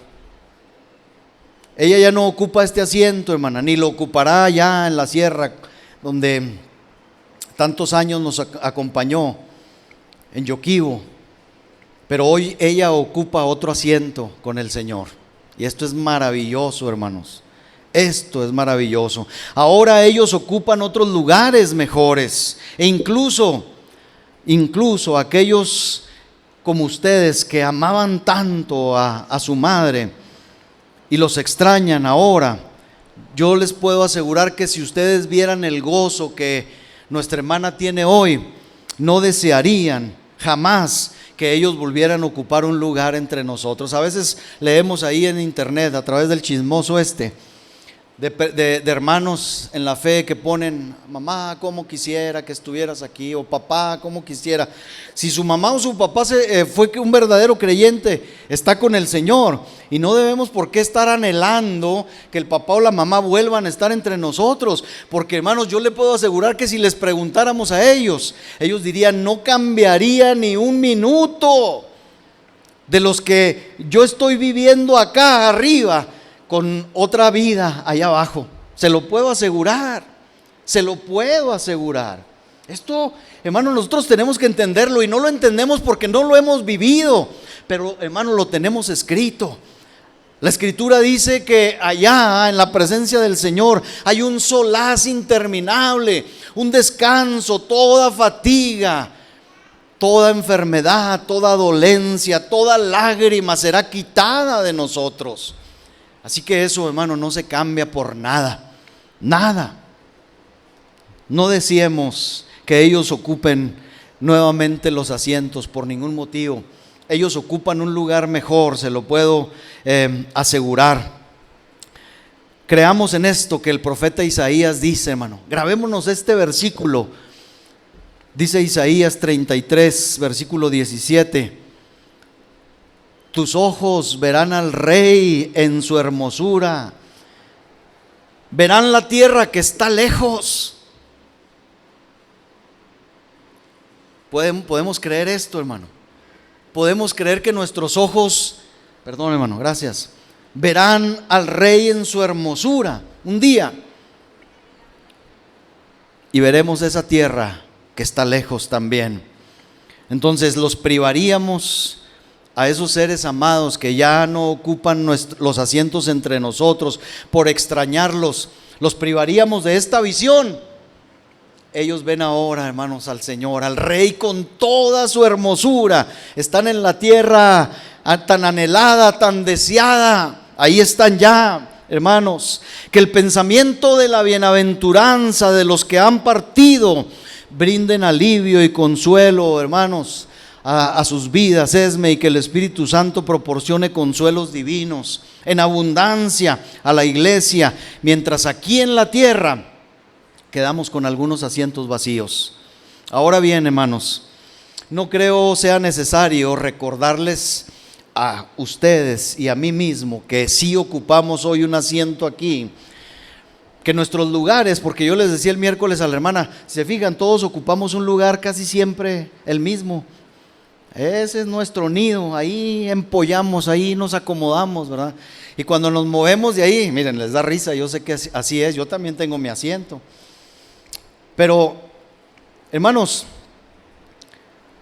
Ella ya no ocupa este asiento, hermana, ni lo ocupará allá en la sierra donde tantos años nos acompañó, en Yoquibo, pero hoy ella ocupa otro asiento con el Señor, y esto es maravilloso, hermanos. Esto es maravilloso. Ahora ellos ocupan otros lugares mejores. E incluso aquellos como ustedes que amaban tanto a su madre y los extrañan ahora, yo les puedo asegurar que si ustedes vieran el gozo que nuestra hermana tiene hoy, no desearían jamás que ellos volvieran a ocupar un lugar entre nosotros. A veces leemos ahí en internet, a través del chismoso de hermanos en la fe que ponen: mamá, cómo quisiera que estuvieras aquí, o papá, cómo quisiera. Si su mamá o su papá fue un verdadero creyente, está con el Señor, y no debemos por qué estar anhelando que el papá o la mamá vuelvan a estar entre nosotros, porque hermanos, yo le puedo asegurar que si les preguntáramos a ellos dirían: no cambiaría ni un minuto de los que yo estoy viviendo acá arriba con otra vida allá abajo. Se lo puedo asegurar, Esto, hermanos, nosotros tenemos que entenderlo, y no lo entendemos porque no lo hemos vivido, pero hermanos, lo tenemos escrito. La Escritura dice que allá en la presencia del Señor hay un solaz interminable, un descanso, toda fatiga, toda enfermedad, toda dolencia, toda lágrima será quitada de nosotros. Así que eso, hermano, no se cambia por nada. No deseemos que ellos ocupen nuevamente los asientos por ningún motivo. Ellos ocupan un lugar mejor, se lo puedo asegurar. Creamos en esto que el profeta Isaías dice, hermano. Grabémonos este versículo. Dice Isaías 33, versículo 17: tus ojos verán al Rey en su hermosura, verán la tierra que está lejos. Podemos creer esto, hermano. Podemos creer que nuestros ojos, perdón, hermano, gracias, verán al Rey en su hermosura un día, y veremos esa tierra que está lejos también. Entonces los privaríamos a esos seres amados que ya no ocupan los asientos entre nosotros por extrañarlos. Los privaríamos de esta visión. Ellos ven ahora, hermanos, al Señor, al Rey con toda su hermosura. Están en la tierra tan anhelada, tan deseada. Ahí están ya, hermanos. Que el pensamiento de la bienaventuranza de los que han partido brinden alivio y consuelo, hermanos, a sus vidas, y que el Espíritu Santo proporcione consuelos divinos en abundancia a la iglesia, mientras aquí en la tierra quedamos con algunos asientos vacíos. Ahora bien, hermanos, no creo sea necesario recordarles a ustedes y a mí mismo que sí ocupamos hoy un asiento aquí, que nuestros lugares, porque yo les decía el miércoles a la hermana, se fijan, todos ocupamos un lugar casi siempre el mismo. Ese es nuestro nido, ahí empollamos, ahí nos acomodamos, ¿verdad? Y cuando nos movemos de ahí, miren, les da risa, yo sé que así es, yo también tengo mi asiento. Pero, hermanos,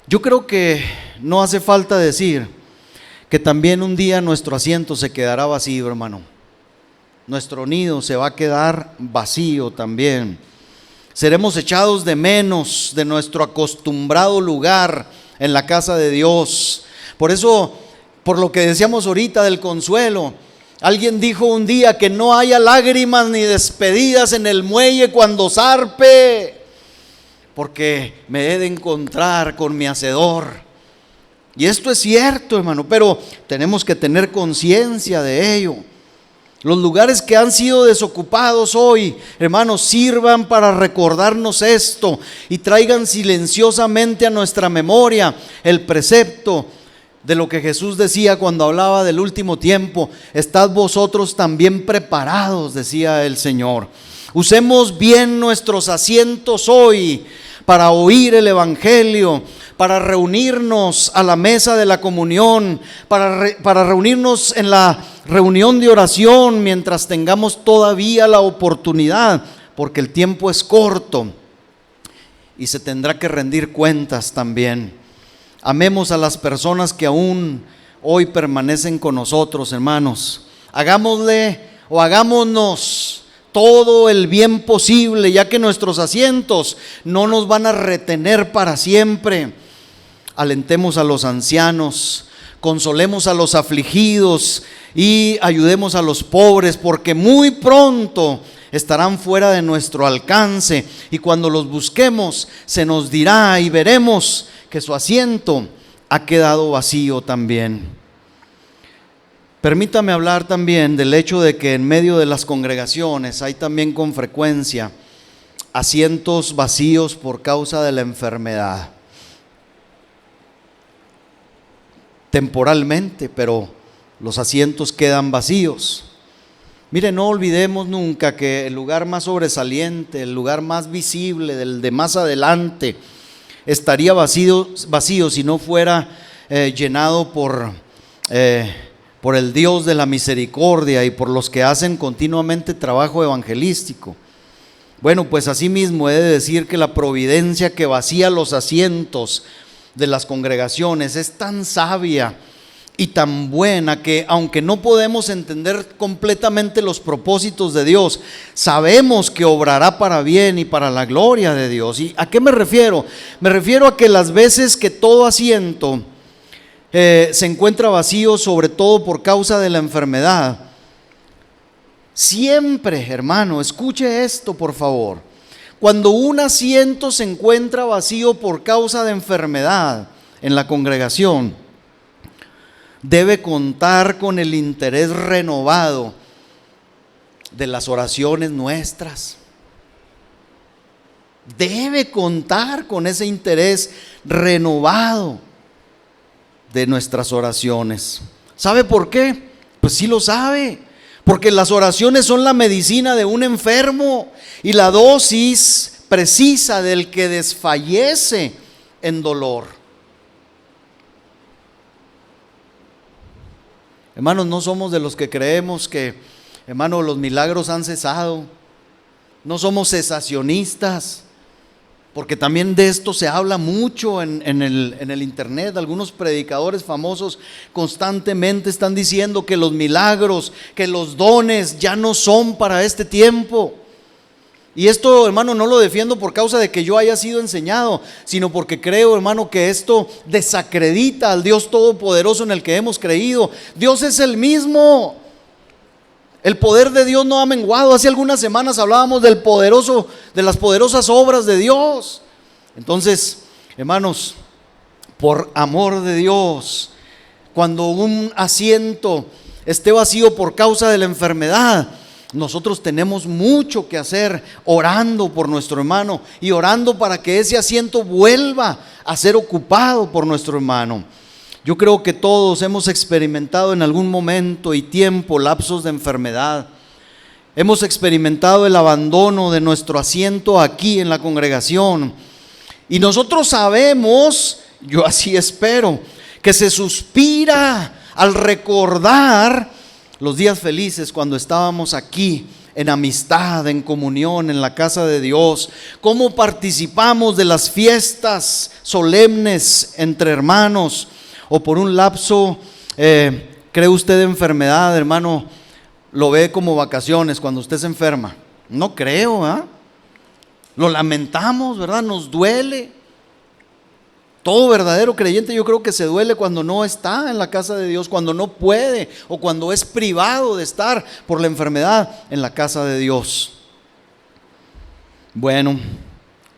yo creo que no hace falta decir que también un día nuestro asiento se quedará vacío, hermano. Nuestro nido se va a quedar vacío también. Seremos echados de menos de nuestro acostumbrado lugar en la casa de Dios. Por eso, por lo que decíamos ahorita del consuelo, alguien dijo un día que no haya lágrimas ni despedidas en el muelle cuando zarpe, porque me he de encontrar con mi Hacedor. Y esto es cierto, hermano, pero tenemos que tener conciencia de ello. Los lugares que han sido desocupados hoy, hermanos, sirvan para recordarnos esto y traigan silenciosamente a nuestra memoria el precepto de lo que Jesús decía cuando hablaba del último tiempo. Estad vosotros también preparados, decía el Señor. Usemos bien nuestros asientos hoy para oír el Evangelio, para reunirnos a la mesa de la comunión, para reunirnos en la reunión de oración mientras tengamos todavía la oportunidad, porque el tiempo es corto y se tendrá que rendir cuentas también. Amemos a las personas que aún hoy permanecen con nosotros, hermanos. Hagámosle o hagámonos todo el bien posible, ya que nuestros asientos no nos van a retener para siempre. Alentemos a los ancianos, consolemos a los afligidos y ayudemos a los pobres, porque muy pronto estarán fuera de nuestro alcance, y cuando los busquemos se nos dirá y veremos que su asiento ha quedado vacío también. Permítame hablar también del hecho de que en medio de las congregaciones hay también con frecuencia asientos vacíos por causa de la enfermedad. Temporalmente, pero los asientos quedan vacíos. Mire, no olvidemos nunca que el lugar más sobresaliente, el lugar más visible, el de más adelante, estaría vacío si no fuera llenado por el Dios de la misericordia y por los que hacen continuamente trabajo evangelístico. Bueno, pues asimismo he de decir que la providencia que vacía los asientos de las congregaciones es tan sabia y tan buena que, aunque no podemos entender completamente los propósitos de Dios, sabemos que obrará para bien y para la gloria de Dios. ¿Y a qué me refiero? Me refiero a que las veces que todo asiento se encuentra vacío, sobre todo por causa de la enfermedad, siempre, hermano, escuche esto por favor, cuando un asiento se encuentra vacío por causa de enfermedad en la congregación, debe contar con el interés renovado de las oraciones nuestras. Debe contar con ese interés renovado de nuestras oraciones. ¿Sabe por qué? Pues sí lo sabe, porque las oraciones son la medicina de un enfermo y la dosis precisa del que desfallece en dolor. Hermanos, no somos de los que creemos que, hermanos, los milagros han cesado. No somos cesacionistas, porque también de esto se habla mucho en el internet. Algunos predicadores famosos constantemente están diciendo que los milagros, que los dones ya no son para este tiempo. Y esto, hermano, no lo defiendo por causa de que yo haya sido enseñado, sino porque creo, hermano, que esto desacredita al Dios todopoderoso en el que hemos creído. Dios es el mismo. El poder de Dios no ha menguado. Hace algunas semanas hablábamos de las poderosas obras de Dios. Entonces, hermanos, por amor de Dios, cuando un asiento esté vacío por causa de la enfermedad, nosotros tenemos mucho que hacer orando por nuestro hermano y orando para que ese asiento vuelva a ser ocupado por nuestro hermano. Yo creo que todos hemos experimentado en algún momento y tiempo lapsos de enfermedad. Hemos experimentado el abandono de nuestro asiento aquí en la congregación. Y nosotros sabemos, yo así espero, que se suspira al recordar los días felices cuando estábamos aquí en amistad, en comunión, en la casa de Dios. Cómo participamos de las fiestas solemnes entre hermanos. O por un lapso, ¿cree usted enfermedad, hermano? Lo ve como vacaciones cuando usted se enferma. No creo, ¿eh? Lo lamentamos, ¿verdad? Nos duele. Todo verdadero creyente yo creo que se duele cuando no está en la casa de Dios, cuando no puede o cuando es privado de estar por la enfermedad en la casa de Dios. Bueno,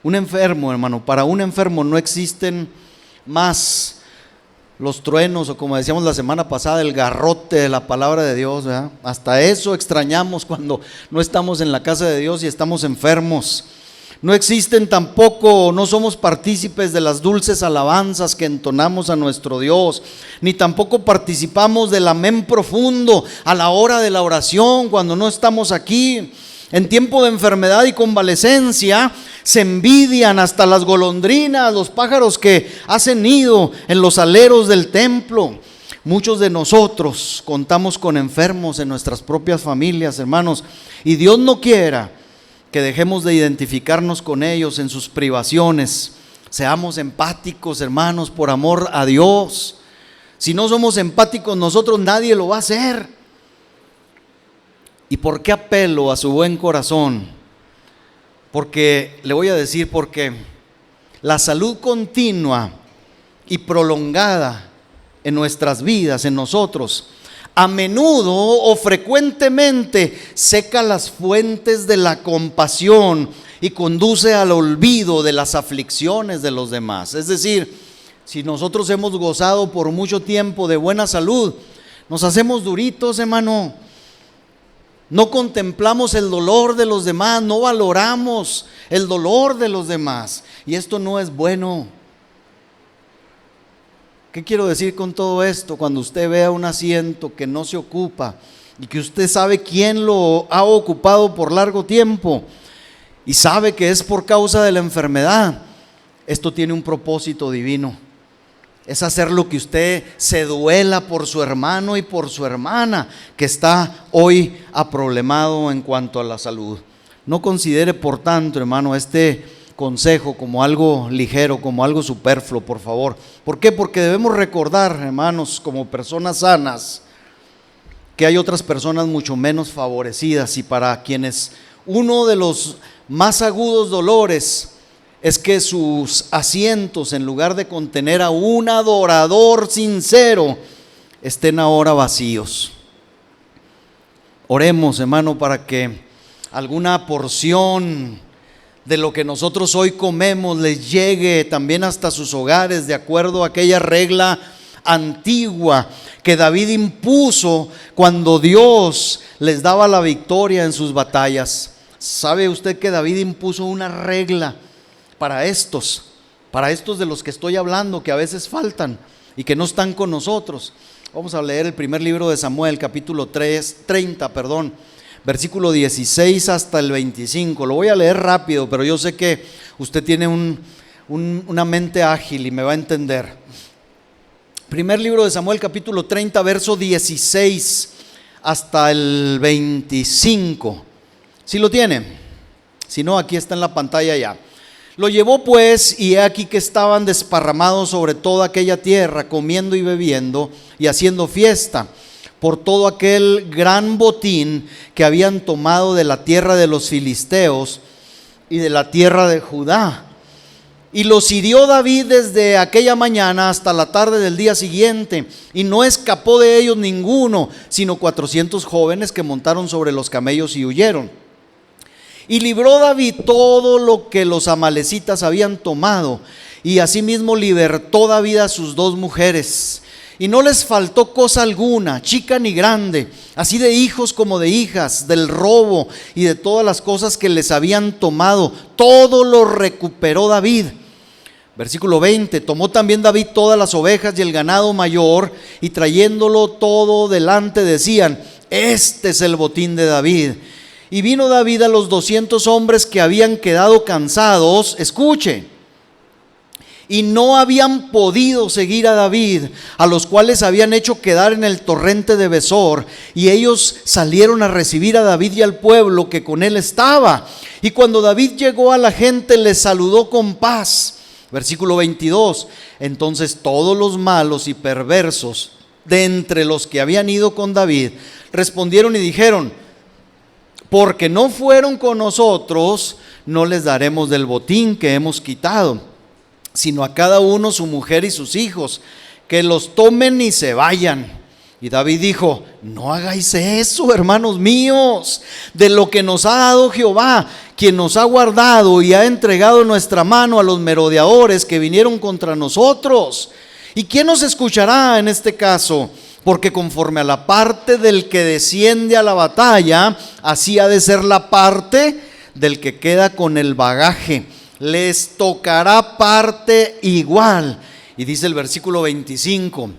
un enfermo, hermano, para un enfermo no existen más los truenos, o como decíamos la semana pasada, el garrote de la palabra de Dios, ¿verdad? Hasta eso extrañamos cuando no estamos en la casa de Dios y estamos enfermos. No existen tampoco, no somos partícipes de las dulces alabanzas que entonamos a nuestro Dios, ni tampoco participamos del amén profundo a la hora de la oración cuando no estamos aquí. En tiempo de enfermedad y convalecencia se envidian hasta las golondrinas, los pájaros que hacen nido en los aleros del templo. Muchos de nosotros contamos con enfermos en nuestras propias familias, hermanos, y Dios no quiera que dejemos de identificarnos con ellos en sus privaciones. Seamos empáticos, hermanos, por amor a Dios. Si no somos empáticos nosotros, nadie lo va a hacer. ¿Y por qué apelo a su buen corazón? Porque le voy a decir por qué. La salud continua y prolongada en nuestras vidas, en nosotros, a menudo o frecuentemente seca las fuentes de la compasión y conduce al olvido de las aflicciones de los demás. Es decir, si nosotros hemos gozado por mucho tiempo de buena salud, nos hacemos duritos, hermano. No contemplamos el dolor de los demás, no valoramos el dolor de los demás. Y esto no es bueno. ¿Qué quiero decir con todo esto? Cuando usted vea un asiento que no se ocupa y que usted sabe quién lo ha ocupado por largo tiempo y sabe que es por causa de la enfermedad, esto tiene un propósito divino. Es hacer lo que usted se duela por su hermano y por su hermana que está hoy aproblemado en cuanto a la salud. No considere, por tanto, hermano, este consejo como algo ligero, como algo superfluo, por favor. ¿Por qué? Porque debemos recordar, hermanos, como personas sanas, que hay otras personas mucho menos favorecidas y para quienes uno de los más agudos dolores es que sus asientos, en lugar de contener a un adorador sincero, estén ahora vacíos. Oremos, hermano, para que alguna porción de lo que nosotros hoy comemos les llegue también hasta sus hogares, de acuerdo a aquella regla antigua que David impuso cuando Dios les daba la victoria en sus batallas. ¿Sabe usted que David impuso una regla para estos de los que estoy hablando, que a veces faltan y que no están con nosotros? Vamos a leer el primer libro de Samuel, capítulo 30, versículo 16 hasta el 25. Lo voy a leer rápido, pero yo sé que usted tiene una mente ágil y me va a entender. Primer libro de Samuel, capítulo 30, verso 16 hasta el 25. ¿Sí lo tiene? Si no, aquí está en la pantalla ya. Lo llevó pues, y he aquí que estaban desparramados sobre toda aquella tierra, comiendo y bebiendo y haciendo fiesta por todo aquel gran botín que habían tomado de la tierra de los filisteos y de la tierra de Judá. Y los hirió David desde aquella mañana hasta la tarde del día siguiente, y no escapó de ellos ninguno, sino 400 jóvenes que montaron sobre los camellos y huyeron. Y libró David todo lo que los amalecitas habían tomado, y asimismo libertó David a sus 2 mujeres. Y no les faltó cosa alguna, chica ni grande, así de hijos como de hijas, del robo y de todas las cosas que les habían tomado. Todo lo recuperó David. Versículo 20, tomó también David todas las ovejas y el ganado mayor, y trayéndolo todo delante decían: este es el botín de David. Y vino David a los 200 hombres que habían quedado cansados, escuche, y no habían podido seguir a David, a los cuales habían hecho quedar en el torrente de Besor, y ellos salieron a recibir a David y al pueblo que con él estaba. Y cuando David llegó a la gente, les saludó con paz. Versículo 22, entonces todos los malos y perversos de entre los que habían ido con David respondieron y dijeron: porque no fueron con nosotros, no les daremos del botín que hemos quitado, sino a cada uno su mujer y sus hijos, que los tomen y se vayan. Y David dijo: no hagáis eso, hermanos míos, de lo que nos ha dado Jehová, quien nos ha guardado y ha entregado nuestra mano a los merodeadores que vinieron contra nosotros. ¿Y quién nos escuchará en este caso? Porque conforme a la parte del que desciende a la batalla, así ha de ser la parte del que queda con el bagaje. Les tocará parte igual. Y dice el versículo 25: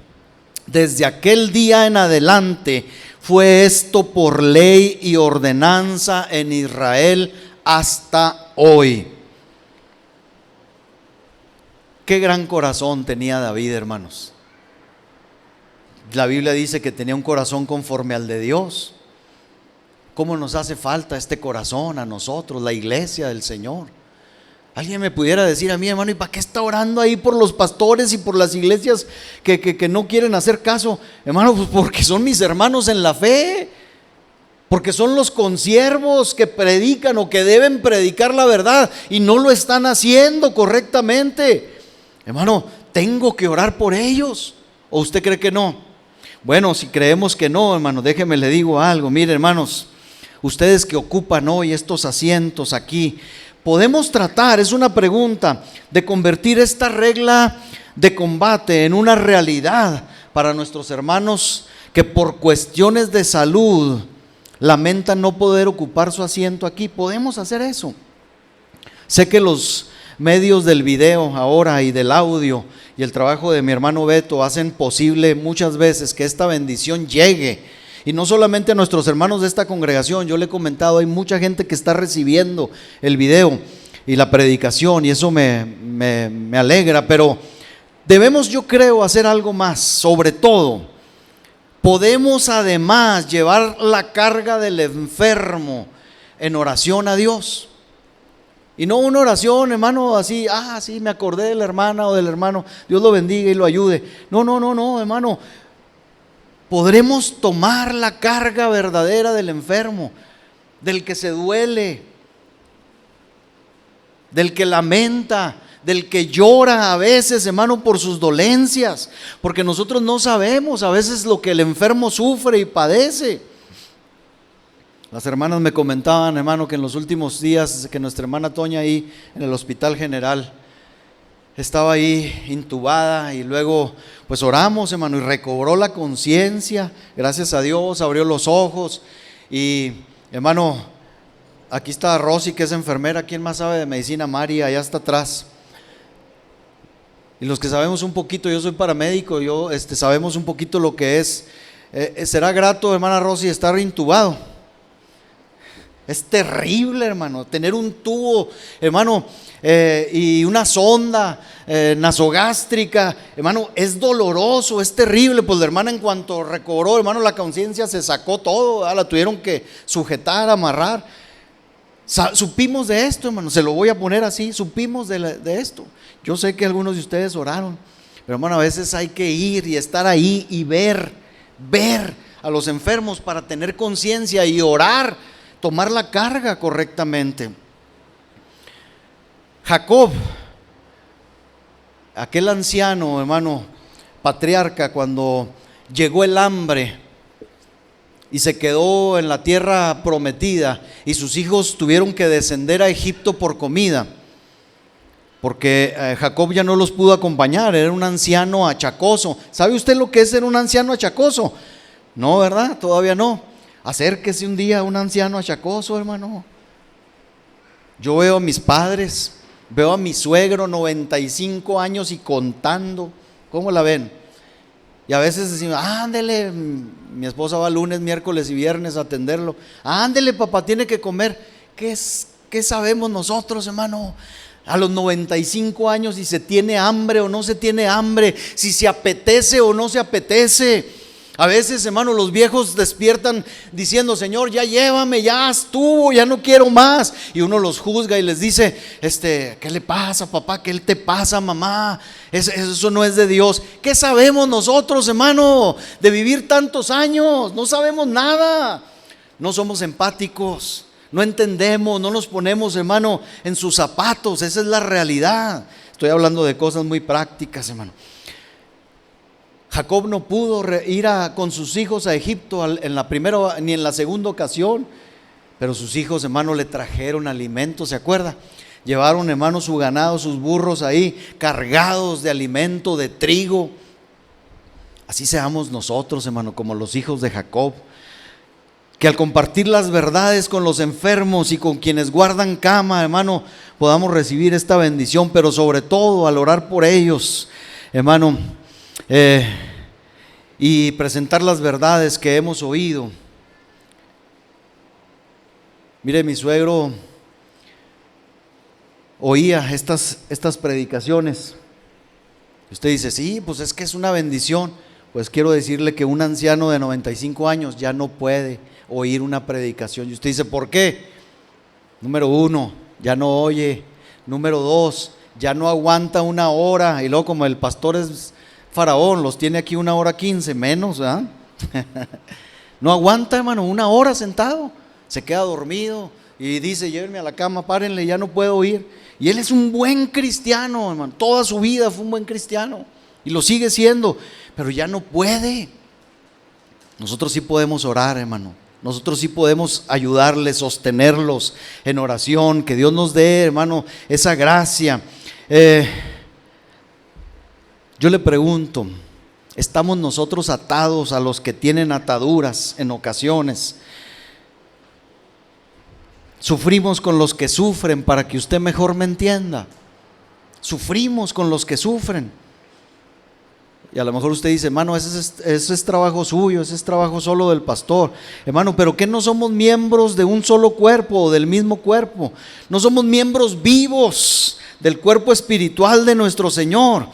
desde aquel día en adelante fue esto por ley y ordenanza en Israel hasta hoy. Qué gran corazón tenía David, hermanos. La Biblia dice que tenía un corazón conforme al de Dios. ¿Cómo nos hace falta este corazón a nosotros, la iglesia del Señor? Alguien me pudiera decir a mí: hermano, ¿y para qué está orando ahí por los pastores y por las iglesias que no quieren hacer caso? Hermano, pues porque son mis hermanos en la fe, porque son los consiervos que predican o que deben predicar la verdad y no lo están haciendo correctamente. Hermano, tengo que orar por ellos. ¿O usted cree que no? Bueno, si creemos que no, hermano, déjeme le digo algo. Mire, hermanos, ustedes que ocupan hoy estos asientos aquí, podemos tratar, es una pregunta, de convertir esta regla de combate en una realidad para nuestros hermanos que por cuestiones de salud lamentan no poder ocupar su asiento aquí. Podemos hacer eso. Sé que los medios del video ahora y del audio y el trabajo de mi hermano Beto hacen posible muchas veces que esta bendición llegue, y no solamente a nuestros hermanos de esta congregación. Yo le he comentado, hay mucha gente que está recibiendo el video y la predicación, y eso me alegra, pero debemos, yo creo, hacer algo más. Sobre todo, podemos además llevar la carga del enfermo en oración a Dios. Y no una oración, hermano, así, sí, me acordé de la hermana o del hermano, Dios lo bendiga y lo ayude. No, hermano. Podremos tomar la carga verdadera del enfermo, del que se duele, del que lamenta, del que llora a veces, hermano, por sus dolencias, porque nosotros no sabemos a veces lo que el enfermo sufre y padece. Las hermanas me comentaban, hermano, que en los últimos días que nuestra hermana Toña ahí en el Hospital General estaba ahí intubada, y luego pues oramos, hermano, y recobró la conciencia, gracias a Dios, abrió los ojos. Y hermano, aquí está Rosy, que es enfermera. ¿Quién más sabe de medicina? María, allá está atrás. Y los que sabemos un poquito, yo soy paramédico, sabemos un poquito lo que es. ¿Será grato, hermana Rosy, estar intubado? Es terrible, hermano, tener un tubo, hermano, y una sonda nasogástrica, hermano, es doloroso, es terrible. Pues la hermana, en cuanto recobró, hermano, la conciencia, se sacó todo, la tuvieron que sujetar, amarrar. Supimos de esto, hermano, se lo voy a poner así, supimos de esto. Yo sé que algunos de ustedes oraron, pero hermano, a veces hay que ir y estar ahí y ver a los enfermos para tener conciencia y orar, tomar la carga correctamente. Jacob, aquel anciano, hermano, patriarca, cuando llegó el hambre y se quedó en la tierra prometida, y sus hijos tuvieron que descender a Egipto por comida, porque Jacob ya no los pudo acompañar, era un anciano achacoso. ¿Sabe usted lo que es ser un anciano achacoso? No, ¿verdad? Todavía no. Acérquese un día a un anciano achacoso, hermano. Yo veo a mis padres, veo a mi suegro, 95 años y contando. ¿Cómo la ven? Y a veces decimos, ándele, mi esposa va lunes, miércoles y viernes a atenderlo. Ándele, papá, tiene que comer. ¿Qué sabemos nosotros, hermano? A los 95 años, si se tiene hambre o no se tiene hambre, si se apetece o no se apetece. A veces, hermano, los viejos despiertan diciendo, Señor, ya llévame, ya estuvo, ya no quiero más. Y uno los juzga y les dice, ¿qué le pasa, papá? ¿Qué te pasa, mamá? Eso no es de Dios. ¿Qué sabemos nosotros, hermano, de vivir tantos años? No sabemos nada. No somos empáticos, no entendemos, no nos ponemos, hermano, en sus zapatos. Esa es la realidad. Estoy hablando de cosas muy prácticas, hermano. Jacob no pudo ir con sus hijos a Egipto en la primera ni en la segunda ocasión, pero sus hijos, hermano, le trajeron alimento, ¿se acuerda? Llevaron, hermano, su ganado, sus burros ahí cargados de alimento, de trigo. Así seamos nosotros, hermano, como los hijos de Jacob, que al compartir las verdades con los enfermos y con quienes guardan cama, hermano, podamos recibir esta bendición, pero sobre todo al orar por ellos, hermano, y presentar las verdades que hemos oído. Mire, mi suegro oía estas predicaciones. Usted dice, sí, pues es que es una bendición. Pues quiero decirle que un anciano de 95 años ya no puede oír una predicación. Y usted dice, ¿por qué? Número 1, ya no oye. Número 2, ya no aguanta una hora. Y luego, como el pastor es faraón, los tiene aquí 1 hora 15 menos, ¿verdad? No aguanta, hermano, 1 hora sentado, se queda dormido y dice: llévenme a la cama, párenle, ya no puedo ir. Y él es un buen cristiano, hermano, toda su vida fue un buen cristiano y lo sigue siendo, pero ya no puede. Nosotros sí podemos orar, hermano. Nosotros sí podemos ayudarles, sostenerlos en oración, que Dios nos dé, hermano, esa gracia. Yo le pregunto, ¿estamos nosotros atados a los que tienen ataduras en ocasiones? Sufrimos con los que sufren, para que usted mejor me entienda. Sufrimos con los que sufren. Y a lo mejor usted dice: hermano, ese es trabajo suyo, ese es trabajo solo del pastor. Hermano, ¿pero qué no somos miembros de un solo cuerpo o del mismo cuerpo? No somos miembros vivos del cuerpo espiritual de nuestro Señor.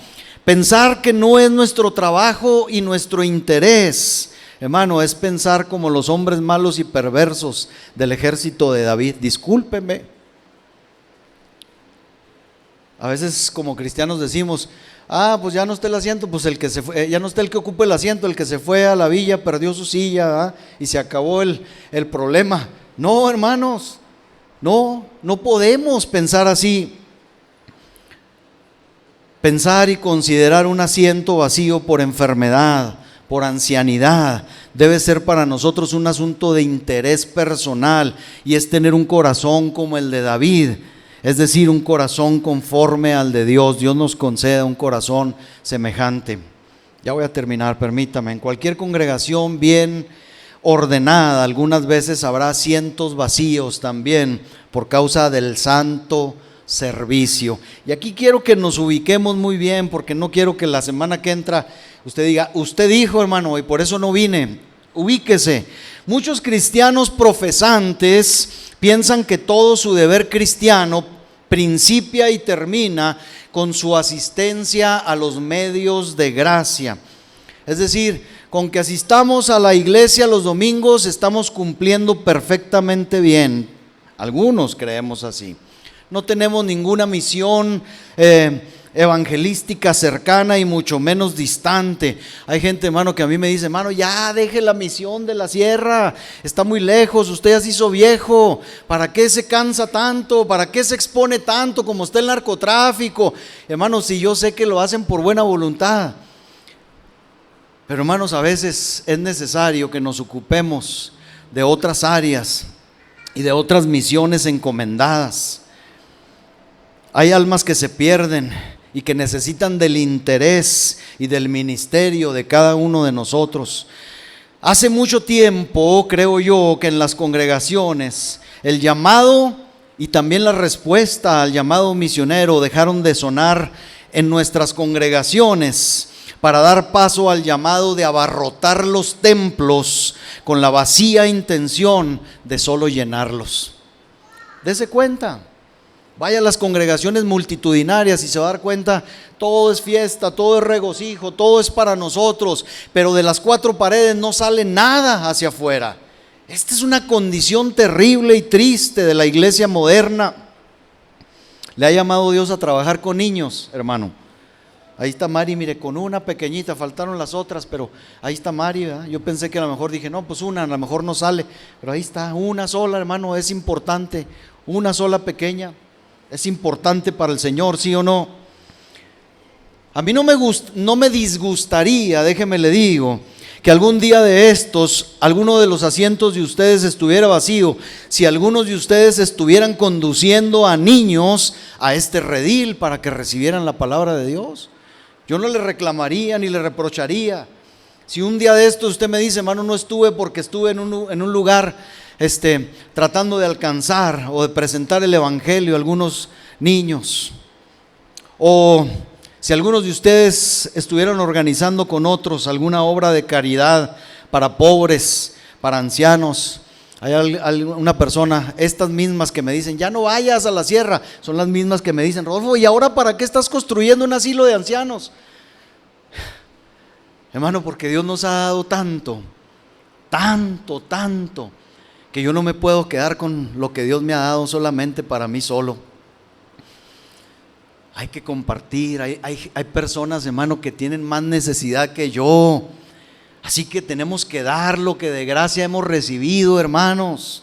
Pensar que no es nuestro trabajo y nuestro interés, hermano, es pensar como los hombres malos y perversos del ejército de David. Discúlpeme. A veces como cristianos decimos: pues ya no está el asiento, pues el que se fue, ya no está el que ocupe el asiento, el que se fue a la villa perdió su silla, y se acabó el problema. No, hermanos, no podemos pensar así. Pensar y considerar un asiento vacío por enfermedad, por ancianidad, debe ser para nosotros un asunto de interés personal, y es tener un corazón como el de David, es decir, un corazón conforme al de Dios. Dios nos conceda un corazón semejante. Ya voy a terminar, permítame. En cualquier congregación bien ordenada, algunas veces habrá asientos vacíos también por causa del santo servicio. Y aquí quiero que nos ubiquemos muy bien, porque no quiero que la semana que entra usted diga: usted dijo, hermano, y por eso no vine. Ubíquese. Muchos cristianos profesantes piensan que todo su deber cristiano principia y termina con su asistencia a los medios de gracia. Es decir, con que asistamos a la iglesia los domingos estamos cumpliendo perfectamente bien. Algunos creemos así. No tenemos ninguna misión evangelística cercana y mucho menos distante. Hay gente, hermano, que a mí me dice: hermano, ya deje la misión de la sierra, está muy lejos, usted ya se hizo viejo, ¿para qué se cansa tanto? ¿Para qué se expone tanto como está el narcotráfico? Hermanos, si yo sé que lo hacen por buena voluntad, pero hermanos, a veces es necesario que nos ocupemos de otras áreas y de otras misiones encomendadas. Hay almas que se pierden y que necesitan del interés y del ministerio de cada uno de nosotros. Hace mucho tiempo, creo yo, que en las congregaciones el llamado y también la respuesta al llamado misionero dejaron de sonar en nuestras congregaciones, para dar paso al llamado de abarrotar los templos con la vacía intención de solo llenarlos. Dese cuenta. Vaya a las congregaciones multitudinarias y se va a dar cuenta: todo es fiesta, todo es regocijo, todo es para nosotros, pero de las 4 paredes no sale nada hacia afuera. Esta es una condición terrible y triste de la iglesia moderna. Le ha llamado Dios a trabajar con niños, hermano. Ahí está Mari, mire, con una pequeñita, faltaron las otras, pero ahí está Mari, ¿verdad? Yo pensé que a lo mejor, dije, no, pues una, a lo mejor no sale, pero ahí está, una sola, hermano, es importante, una sola pequeña. Es importante para el Señor, ¿sí o no? A mí no me disgustaría, déjeme le digo, que algún día de estos, alguno de los asientos de ustedes estuviera vacío, si algunos de ustedes estuvieran conduciendo a niños a este redil para que recibieran la palabra de Dios. Yo no le reclamaría ni le reprocharía. Si un día de estos usted me dice: hermano, no estuve porque estuve en un lugar tratando de alcanzar o de presentar el evangelio a algunos niños, o si algunos de ustedes estuvieran organizando con otros alguna obra de caridad para pobres, para ancianos. Hay una persona, estas mismas que me dicen: ya no vayas a la sierra, son las mismas que me dicen: Rodolfo, ¿y ahora para qué estás construyendo un asilo de ancianos? Hermano, porque Dios nos ha dado tanto, que yo no me puedo quedar con lo que Dios me ha dado solamente para mí solo. Hay que compartir. Hay personas, hermano, que tienen más necesidad que yo. Así que tenemos que dar lo que de gracia hemos recibido, hermanos.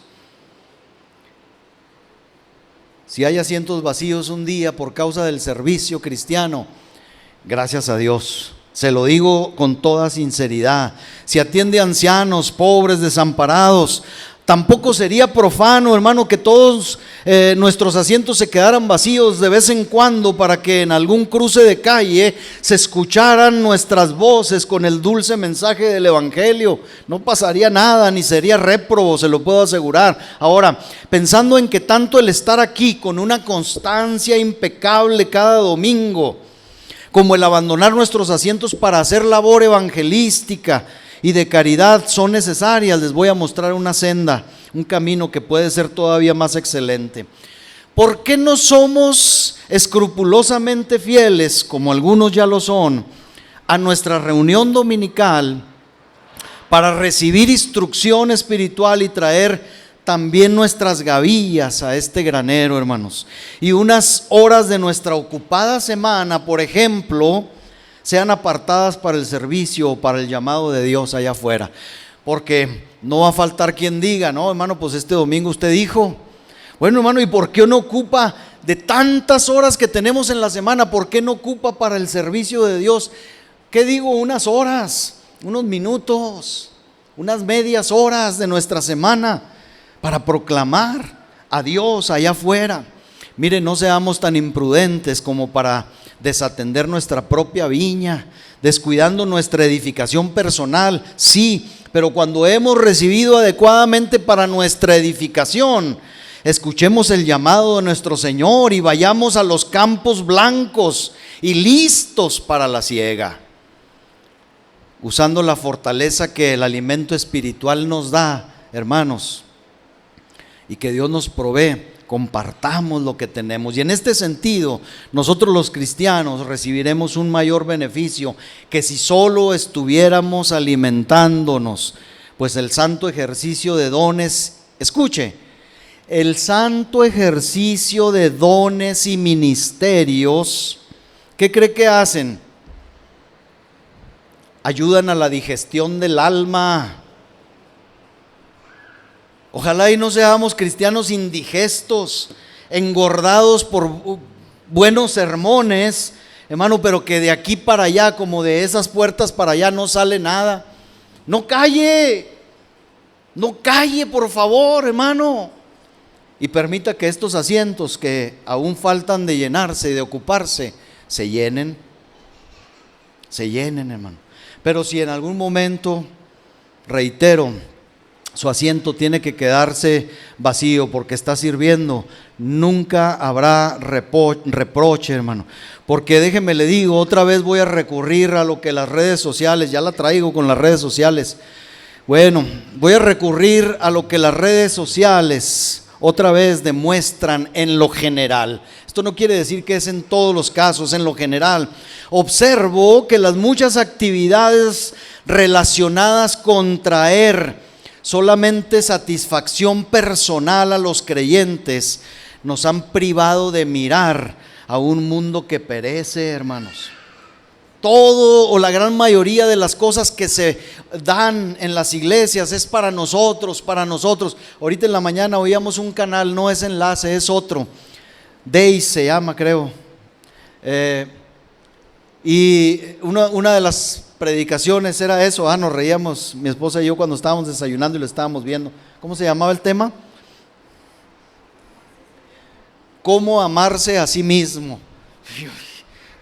Si hay asientos vacíos un día por causa del servicio cristiano, gracias a Dios. Se lo digo con toda sinceridad. Si atiende a ancianos, pobres, desamparados, tampoco sería profano, hermano, que todos nuestros asientos se quedaran vacíos de vez en cuando para que en algún cruce de calle se escucharan nuestras voces con el dulce mensaje del Evangelio. No pasaría nada, ni sería réprobo, se lo puedo asegurar. Ahora, pensando en que tanto el estar aquí con una constancia impecable cada domingo, como el abandonar nuestros asientos para hacer labor evangelística y de caridad son necesarias, les voy a mostrar una senda, un camino que puede ser todavía más excelente. ¿Por qué no somos escrupulosamente fieles, como algunos ya lo son, a nuestra reunión dominical para recibir instrucción espiritual y traer también nuestras gavillas a este granero, hermanos? Y unas horas de nuestra ocupada semana, por ejemplo, sean apartadas para el servicio o para el llamado de Dios allá afuera. Porque no va a faltar quien diga, no, hermano, pues este domingo usted dijo. Bueno, hermano, ¿y por qué no ocupa de tantas horas que tenemos en la semana? ¿Por qué no ocupa para el servicio de Dios? ¿Qué digo? Unas horas, unos minutos, unas medias horas de nuestra semana para proclamar a Dios allá afuera. Mire, no seamos tan imprudentes como para desatender nuestra propia viña, descuidando nuestra edificación personal, sí, pero cuando hemos recibido adecuadamente para nuestra edificación, escuchemos el llamado de nuestro Señor y vayamos a los campos blancos y listos para la siega, usando la fortaleza que el alimento espiritual nos da, hermanos, y que Dios nos provee. Compartamos lo que tenemos, y en este sentido nosotros los cristianos recibiremos un mayor beneficio que si solo estuviéramos alimentándonos, pues el santo ejercicio de dones, escuche, el santo ejercicio de dones y ministerios, ¿qué cree que hacen? Ayudan a la digestión del alma. Ojalá y no seamos cristianos indigestos, engordados por buenos sermones, hermano, pero que de aquí para allá, como de esas puertas para allá, no sale nada. No calle, por favor, hermano. Y permita que estos asientos que aún faltan de llenarse y de ocuparse, se llenen, hermano. Pero si en algún momento, reitero, su asiento tiene que quedarse vacío porque está sirviendo, nunca habrá reproche, hermano. Porque déjeme le digo, otra vez voy a recurrir a lo que las redes sociales, ya la traigo con las redes sociales. Bueno, voy a recurrir a lo que las redes sociales otra vez demuestran en lo general. Esto no quiere decir que es en todos los casos, en lo general. Observo que las muchas actividades relacionadas con traer solamente satisfacción personal a los creyentes nos han privado de mirar a un mundo que perece, hermanos. Todo o la gran mayoría de las cosas que se dan en las iglesias es para nosotros. Ahorita en la mañana oíamos un canal, no es Enlace, es otro, Days se llama, creo, y una de las predicaciones era eso. Nos reíamos mi esposa y yo cuando estábamos desayunando y lo estábamos viendo. ¿Cómo se llamaba el tema? ¿Cómo amarse a sí mismo?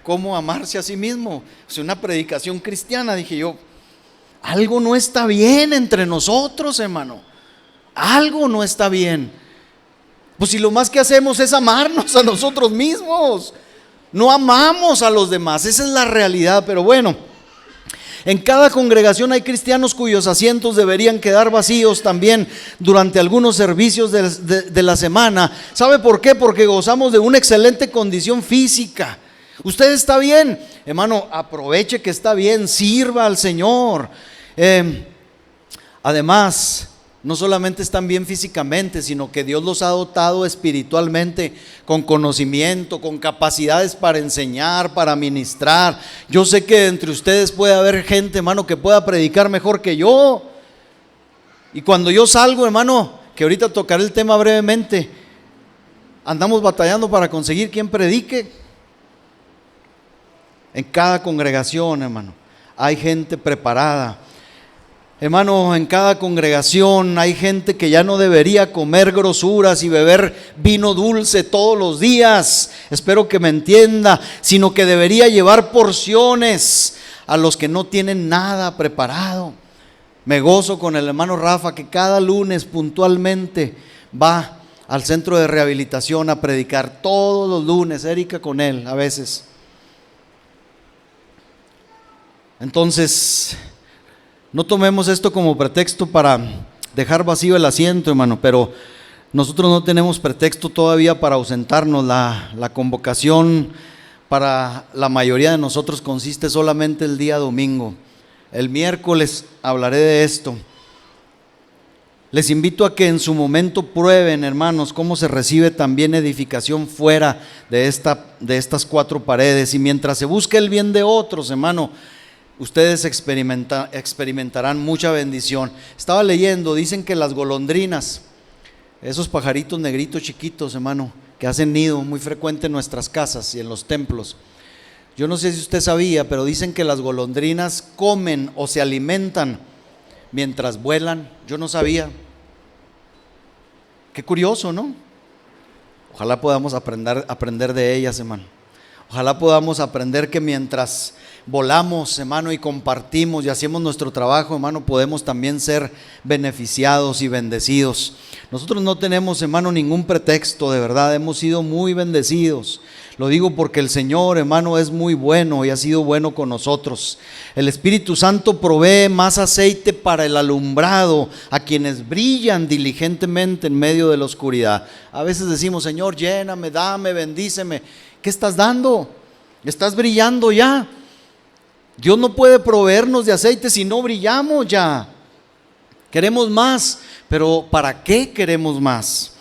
¿Cómo amarse a sí mismo? Es una predicación cristiana. Dije yo, algo no está bien entre nosotros, hermano. Algo no está bien. Pues si lo más que hacemos es amarnos a nosotros mismos, no amamos a los demás. Esa es la realidad. Pero bueno, en cada congregación hay cristianos cuyos asientos deberían quedar vacíos también durante algunos servicios de la semana. ¿Sabe por qué? Porque gozamos de una excelente condición física. Usted está bien, hermano, aproveche que está bien, sirva al Señor. Además, no solamente están bien físicamente, sino que Dios los ha dotado espiritualmente con conocimiento, con capacidades para enseñar, para ministrar. Yo sé que entre ustedes puede haber gente, hermano, que pueda predicar mejor que yo. Y cuando yo salgo, hermano, que ahorita tocaré el tema brevemente, andamos batallando para conseguir quien predique. En cada congregación, hermano, hay gente preparada. Hermano, en cada congregación hay gente que ya no debería comer grosuras y beber vino dulce todos los días, espero que me entienda, sino que debería llevar porciones a los que no tienen nada preparado. Me gozo con el hermano Rafa, que cada lunes puntualmente va al centro de rehabilitación a predicar todos los lunes. Erika con él a veces. Entonces, no tomemos esto como pretexto para dejar vacío el asiento, hermano, pero nosotros no tenemos pretexto todavía para ausentarnos. La convocación para la mayoría de nosotros consiste solamente el día domingo. El miércoles hablaré de esto. Les invito a que en su momento prueben, hermanos, cómo se recibe también edificación fuera de estas cuatro paredes. Y mientras se busque el bien de otros, hermano, ustedes experimentarán mucha bendición. Estaba leyendo, dicen que las golondrinas, esos pajaritos negritos chiquitos, hermano, que hacen nido muy frecuente en nuestras casas y en los templos. Yo no sé si usted sabía, pero dicen que las golondrinas comen o se alimentan mientras vuelan. Yo no sabía. Qué curioso, ¿no? Ojalá podamos aprender de ellas, hermano. Ojalá podamos aprender que mientras volamos, hermano, y compartimos y hacemos nuestro trabajo, hermano, podemos también ser beneficiados y bendecidos. Nosotros no tenemos, hermano, ningún pretexto, de verdad, hemos sido muy bendecidos. Lo digo porque el Señor, hermano, es muy bueno y ha sido bueno con nosotros. El Espíritu Santo provee más aceite para el alumbrado a quienes brillan diligentemente en medio de la oscuridad. A veces decimos: Señor, lléname, dame, bendíceme. ¿Qué estás dando? Estás brillando ya. Dios no puede proveernos de aceite si no brillamos ya. Queremos más, pero ¿para qué queremos más?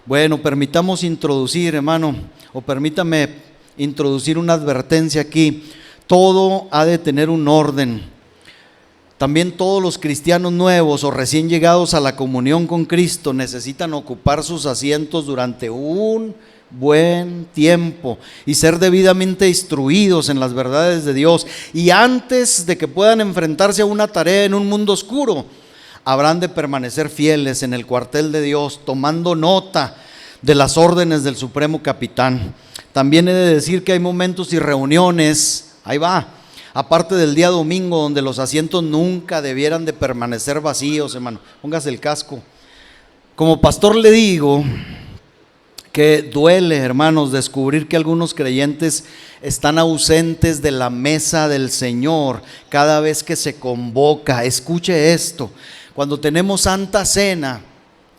Bueno, permitamos introducir, hermano, o permítame introducir una advertencia aquí. Todo ha de tener un orden. También todos los cristianos nuevos o recién llegados a la comunión con Cristo necesitan ocupar sus asientos durante un buen tiempo y ser debidamente instruidos en las verdades de Dios. Y antes de que puedan enfrentarse a una tarea en un mundo oscuro, habrán de permanecer fieles en el cuartel de Dios, tomando nota de las órdenes del Supremo Capitán. También he de decir que hay momentos y reuniones, ahí va, aparte del día domingo, donde los asientos nunca debieran de permanecer vacíos, hermano. Póngase el casco. Como pastor le digo que duele, hermanos, descubrir que algunos creyentes están ausentes de la mesa del Señor cada vez que se convoca. Escuche esto: cuando tenemos Santa Cena,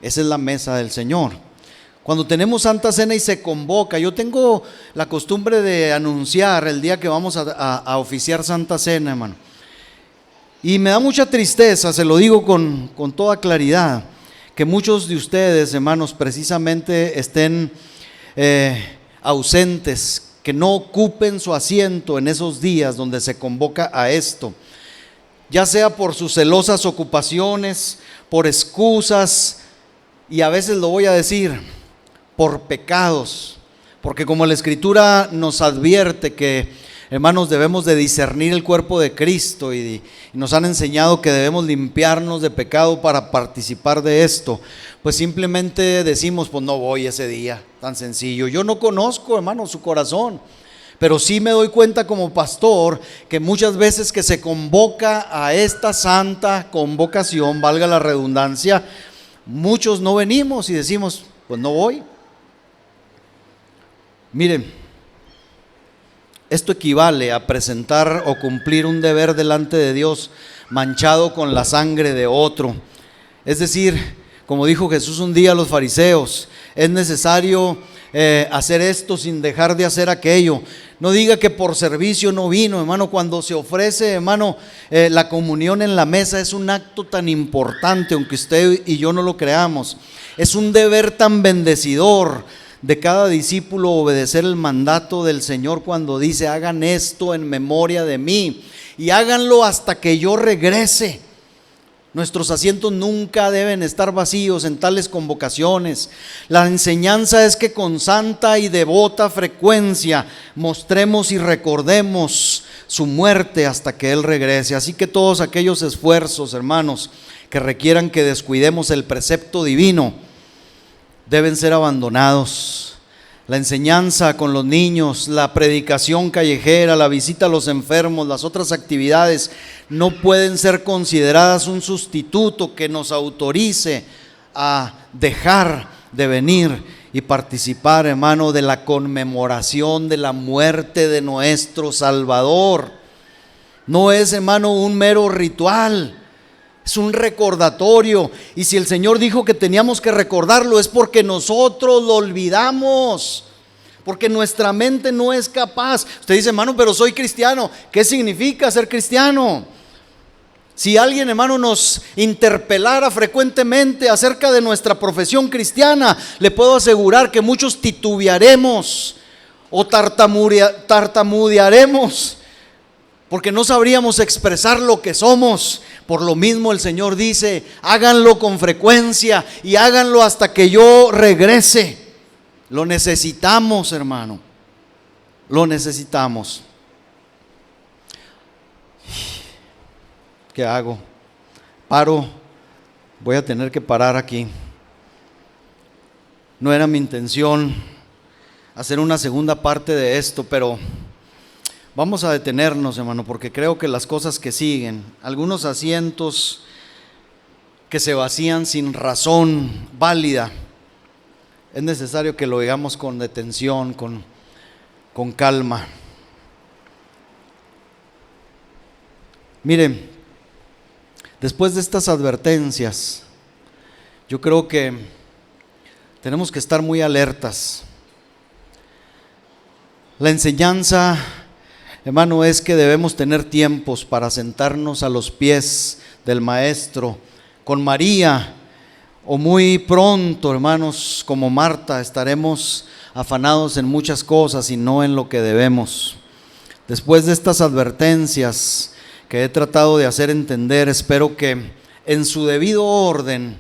esa es la mesa del Señor. Cuando tenemos Santa Cena y se convoca, yo tengo la costumbre de anunciar el día que vamos a oficiar Santa Cena, hermano. Y me da mucha tristeza, se lo digo con toda claridad, que muchos de ustedes, hermanos, precisamente estén ausentes, que no ocupen su asiento en esos días donde se convoca a esto, ya sea por sus celosas ocupaciones, por excusas, y a veces lo voy a decir, por pecados, porque como la Escritura nos advierte que, hermanos, debemos de discernir el cuerpo de Cristo y nos han enseñado que debemos limpiarnos de pecado para participar de esto, pues simplemente decimos: pues no voy ese día, tan sencillo. Yo no conozco, hermano, su corazón, pero sí me doy cuenta como pastor que muchas veces que se convoca a esta santa convocación, valga la redundancia, muchos no venimos y decimos: pues no voy. Miren, esto equivale a presentar o cumplir un deber delante de Dios manchado con la sangre de otro. Es decir, como dijo Jesús un día a los fariseos, es necesario hacer esto sin dejar de hacer aquello. No diga que por servicio no vino, hermano. Cuando se ofrece, hermano, la comunión en la mesa es un acto tan importante, aunque usted y yo no lo creamos. Es un deber tan bendecidor de cada discípulo obedecer el mandato del Señor cuando dice: hagan esto en memoria de mí y háganlo hasta que yo regrese. Nuestros asientos nunca deben estar vacíos en tales convocaciones. La enseñanza es que con santa y devota frecuencia mostremos y recordemos su muerte hasta que Él regrese. Así que todos aquellos esfuerzos, hermanos, que requieran que descuidemos el precepto divino, deben ser abandonados. La enseñanza con los niños, la predicación callejera, la visita a los enfermos, las otras actividades no pueden ser consideradas un sustituto que nos autorice a dejar de venir y participar, hermano, de la conmemoración de la muerte de nuestro Salvador. No es, hermano, un mero ritual. Es un recordatorio, y si el Señor dijo que teníamos que recordarlo es porque nosotros lo olvidamos, porque nuestra mente no es capaz. Usted dice: hermano, pero soy cristiano. ¿Qué significa ser cristiano? Si alguien, hermano, nos interpelara frecuentemente acerca de nuestra profesión cristiana, le puedo asegurar que muchos titubearemos o tartamudearemos, porque no sabríamos expresar lo que somos. Por lo mismo el Señor dice: háganlo con frecuencia y háganlo hasta que yo regrese. Lo necesitamos, hermano. Lo necesitamos. ¿Qué hago? Paro. Voy a tener que parar aquí. No era mi intención hacer una segunda parte de esto, pero vamos a detenernos, hermano, porque creo que las cosas que siguen, algunos asientos que se vacían sin razón válida, es necesario que lo hagamos con detención, con calma. Miren, después de estas advertencias, yo creo que tenemos que estar muy alertas. La enseñanza, hermano, es que debemos tener tiempos para sentarnos a los pies del Maestro. Con María, o muy pronto, hermanos, como Marta, estaremos afanados en muchas cosas y no en lo que debemos. Después de estas advertencias que he tratado de hacer entender, espero que en su debido orden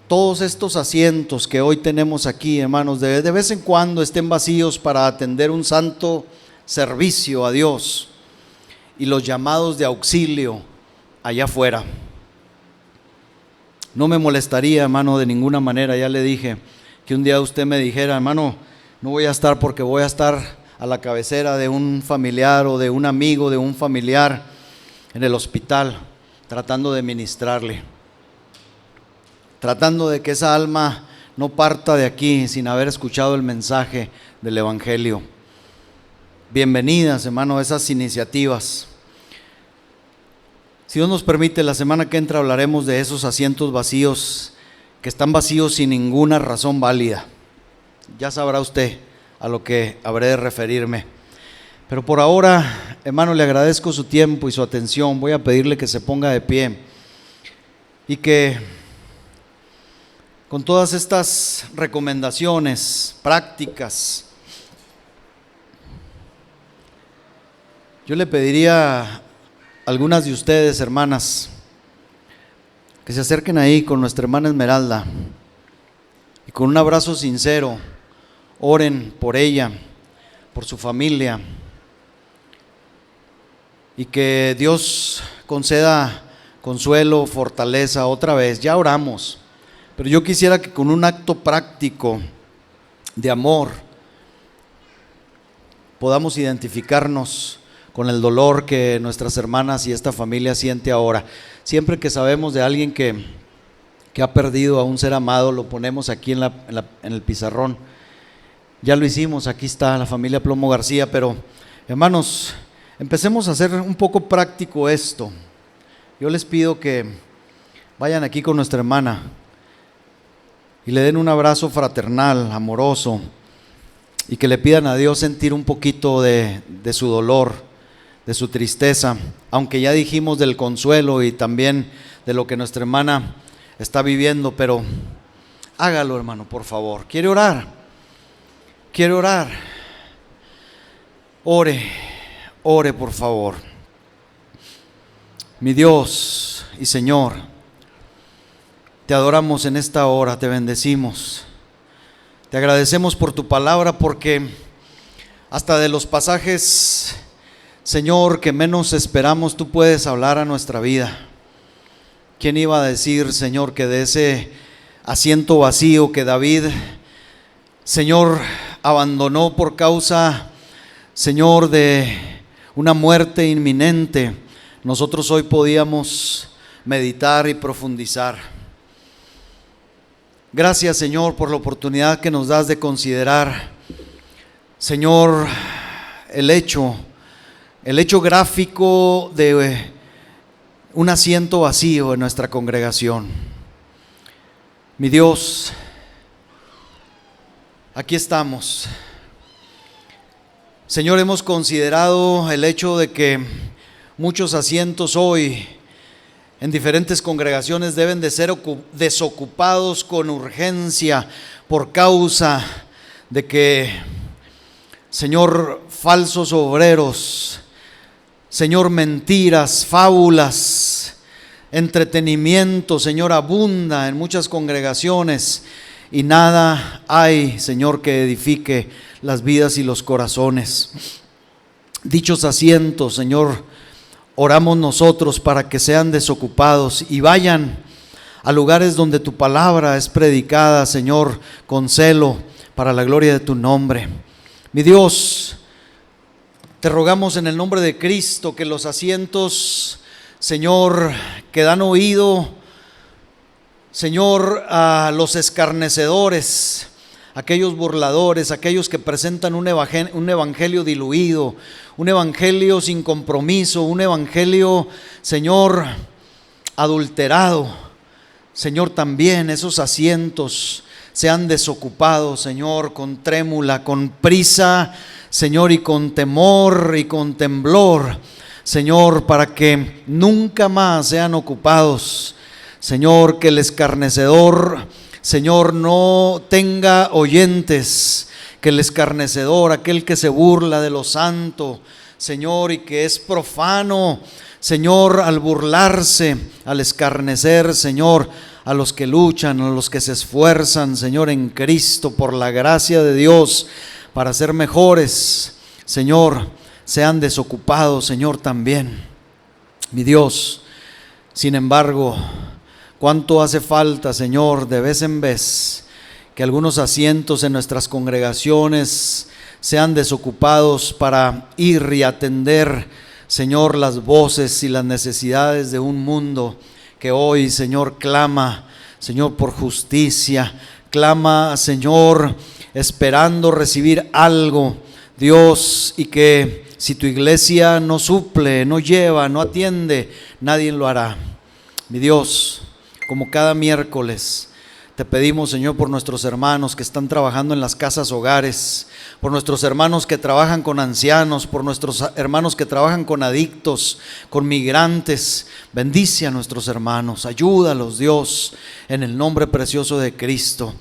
todos estos asientos que hoy tenemos aquí, hermanos, de vez en cuando estén vacíos para atender un santo servicio a Dios y los llamados de auxilio allá afuera. No me molestaría, hermano, de ninguna manera. Ya le dije que un día usted me dijera: hermano, no voy a estar porque voy a estar a la cabecera de un familiar o de un amigo de un familiar en el hospital, tratando de ministrarle, tratando de que esa alma no parta de aquí sin haber escuchado el mensaje del Evangelio. Bienvenidas, hermano, esas iniciativas. Si Dios nos permite, la semana que entra hablaremos de esos asientos vacíos, que están vacíos sin ninguna razón válida. Ya sabrá usted a lo que habré de referirme. Pero por ahora, hermano, le agradezco su tiempo y su atención. Voy a pedirle que se ponga de pie y que con todas estas recomendaciones prácticas, yo le pediría a algunas de ustedes, hermanas, que se acerquen ahí con nuestra hermana Esmeralda y con un abrazo sincero oren por ella, por su familia, y que Dios conceda consuelo, fortaleza. Otra vez, ya oramos, pero yo quisiera que con un acto práctico de amor podamos identificarnos con el dolor que nuestras hermanas y esta familia siente ahora. Siempre que sabemos de alguien que ha perdido a un ser amado, lo ponemos aquí en el pizarrón. Ya lo hicimos, aquí está la familia Plomo García, pero hermanos, empecemos a hacer un poco práctico esto. Yo les pido que vayan aquí con nuestra hermana y le den un abrazo fraternal, amoroso, y que le pidan a Dios sentir un poquito de su dolor, de su tristeza, aunque ya dijimos del consuelo y también de lo que nuestra hermana está viviendo, pero hágalo, hermano, por favor. ¿Quiere orar? ¿Quiere orar? Ore por favor. Mi Dios y Señor, te adoramos en esta hora, te bendecimos, te agradecemos por tu palabra, porque hasta de los pasajes, Señor, que menos esperamos, tú puedes hablar a nuestra vida. ¿Quién iba a decir, Señor, que de ese asiento vacío que David, Señor, abandonó por causa, Señor, de una muerte inminente, nosotros hoy podíamos meditar y profundizar? Gracias, Señor, por la oportunidad que nos das de considerar, Señor, el hecho gráfico de un asiento vacío en nuestra congregación. Mi Dios, aquí estamos. Señor, hemos considerado el hecho de que muchos asientos hoy en diferentes congregaciones deben de ser desocupados con urgencia por causa de que, Señor, falsos obreros, Señor, mentiras, fábulas, entretenimiento, Señor, abunda en muchas congregaciones y nada hay, Señor, que edifique las vidas y los corazones. Dichos asientos, Señor, oramos nosotros para que sean desocupados y vayan a lugares donde tu palabra es predicada, Señor, con celo para la gloria de tu nombre. Mi Dios, te rogamos en el nombre de Cristo que los asientos, Señor, que dan oído, Señor, a los escarnecedores, aquellos burladores, aquellos que presentan un evangelio diluido, un evangelio sin compromiso, un evangelio, Señor, adulterado, Señor, también esos asientos sean desocupados, Señor, con trémula, con prisa, Señor, y con temor y con temblor, Señor, para que nunca más sean ocupados. Señor, que el escarnecedor, Señor, no tenga oyentes, que el escarnecedor, aquel que se burla de lo santo, Señor, y que es profano, Señor, al burlarse, al escarnecer, Señor, a los que luchan, a los que se esfuerzan, Señor, en Cristo, por la gracia de Dios, para ser mejores, Señor, sean desocupados, Señor, también. Mi Dios, sin embargo, cuánto hace falta, Señor, de vez en vez, que algunos asientos en nuestras congregaciones sean desocupados para ir y atender, Señor, las voces y las necesidades de un mundo que hoy, Señor, clama, Señor, por justicia, clama, Señor, esperando recibir algo, Dios, y que si tu iglesia no suple, no lleva, no atiende, nadie lo hará. Mi Dios, como cada miércoles, te pedimos, Señor, por nuestros hermanos que están trabajando en las casas hogares, por nuestros hermanos que trabajan con ancianos, por nuestros hermanos que trabajan con adictos, con migrantes. Bendice a nuestros hermanos, ayúdalos, Dios, en el nombre precioso de Cristo.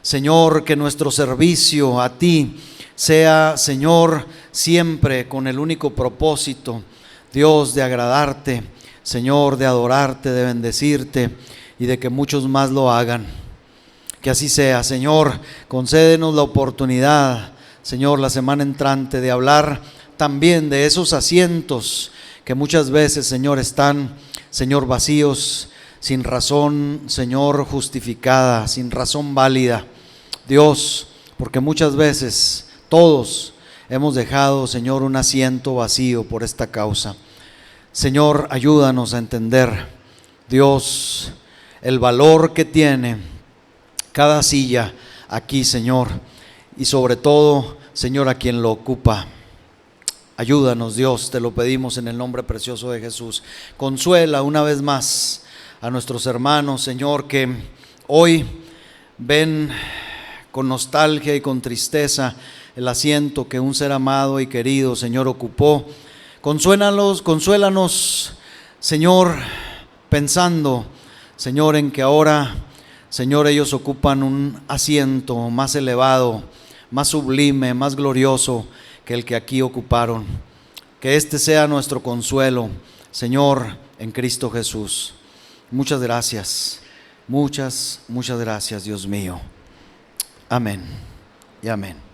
Señor, que nuestro servicio a ti sea, Señor, siempre con el único propósito, Dios, de agradarte, Señor, de adorarte, de bendecirte y de que muchos más lo hagan. Que así sea, Señor. Concédenos la oportunidad, Señor, la semana entrante de hablar también de esos asientos que muchas veces, Señor, están, Señor, vacíos, sin razón, Señor, justificada, sin razón válida. Dios, porque muchas veces todos hemos dejado, Señor, un asiento vacío por esta causa. Señor, ayúdanos a entender, Dios, el valor que tiene cada silla aquí, Señor, y sobre todo, Señor, a quien lo ocupa. Ayúdanos, Dios, te lo pedimos en el nombre precioso de Jesús. Consuela una vez más a nuestros hermanos, Señor, que hoy ven con nostalgia y con tristeza el asiento que un ser amado y querido, Señor, ocupó. Consuélanos, Señor, pensando, Señor, en que ahora, Señor, ellos ocupan un asiento más elevado, más sublime, más glorioso que el que aquí ocuparon. Que este sea nuestro consuelo, Señor, en Cristo Jesús. Muchas gracias, muchas gracias, Dios mío. Amén y amén.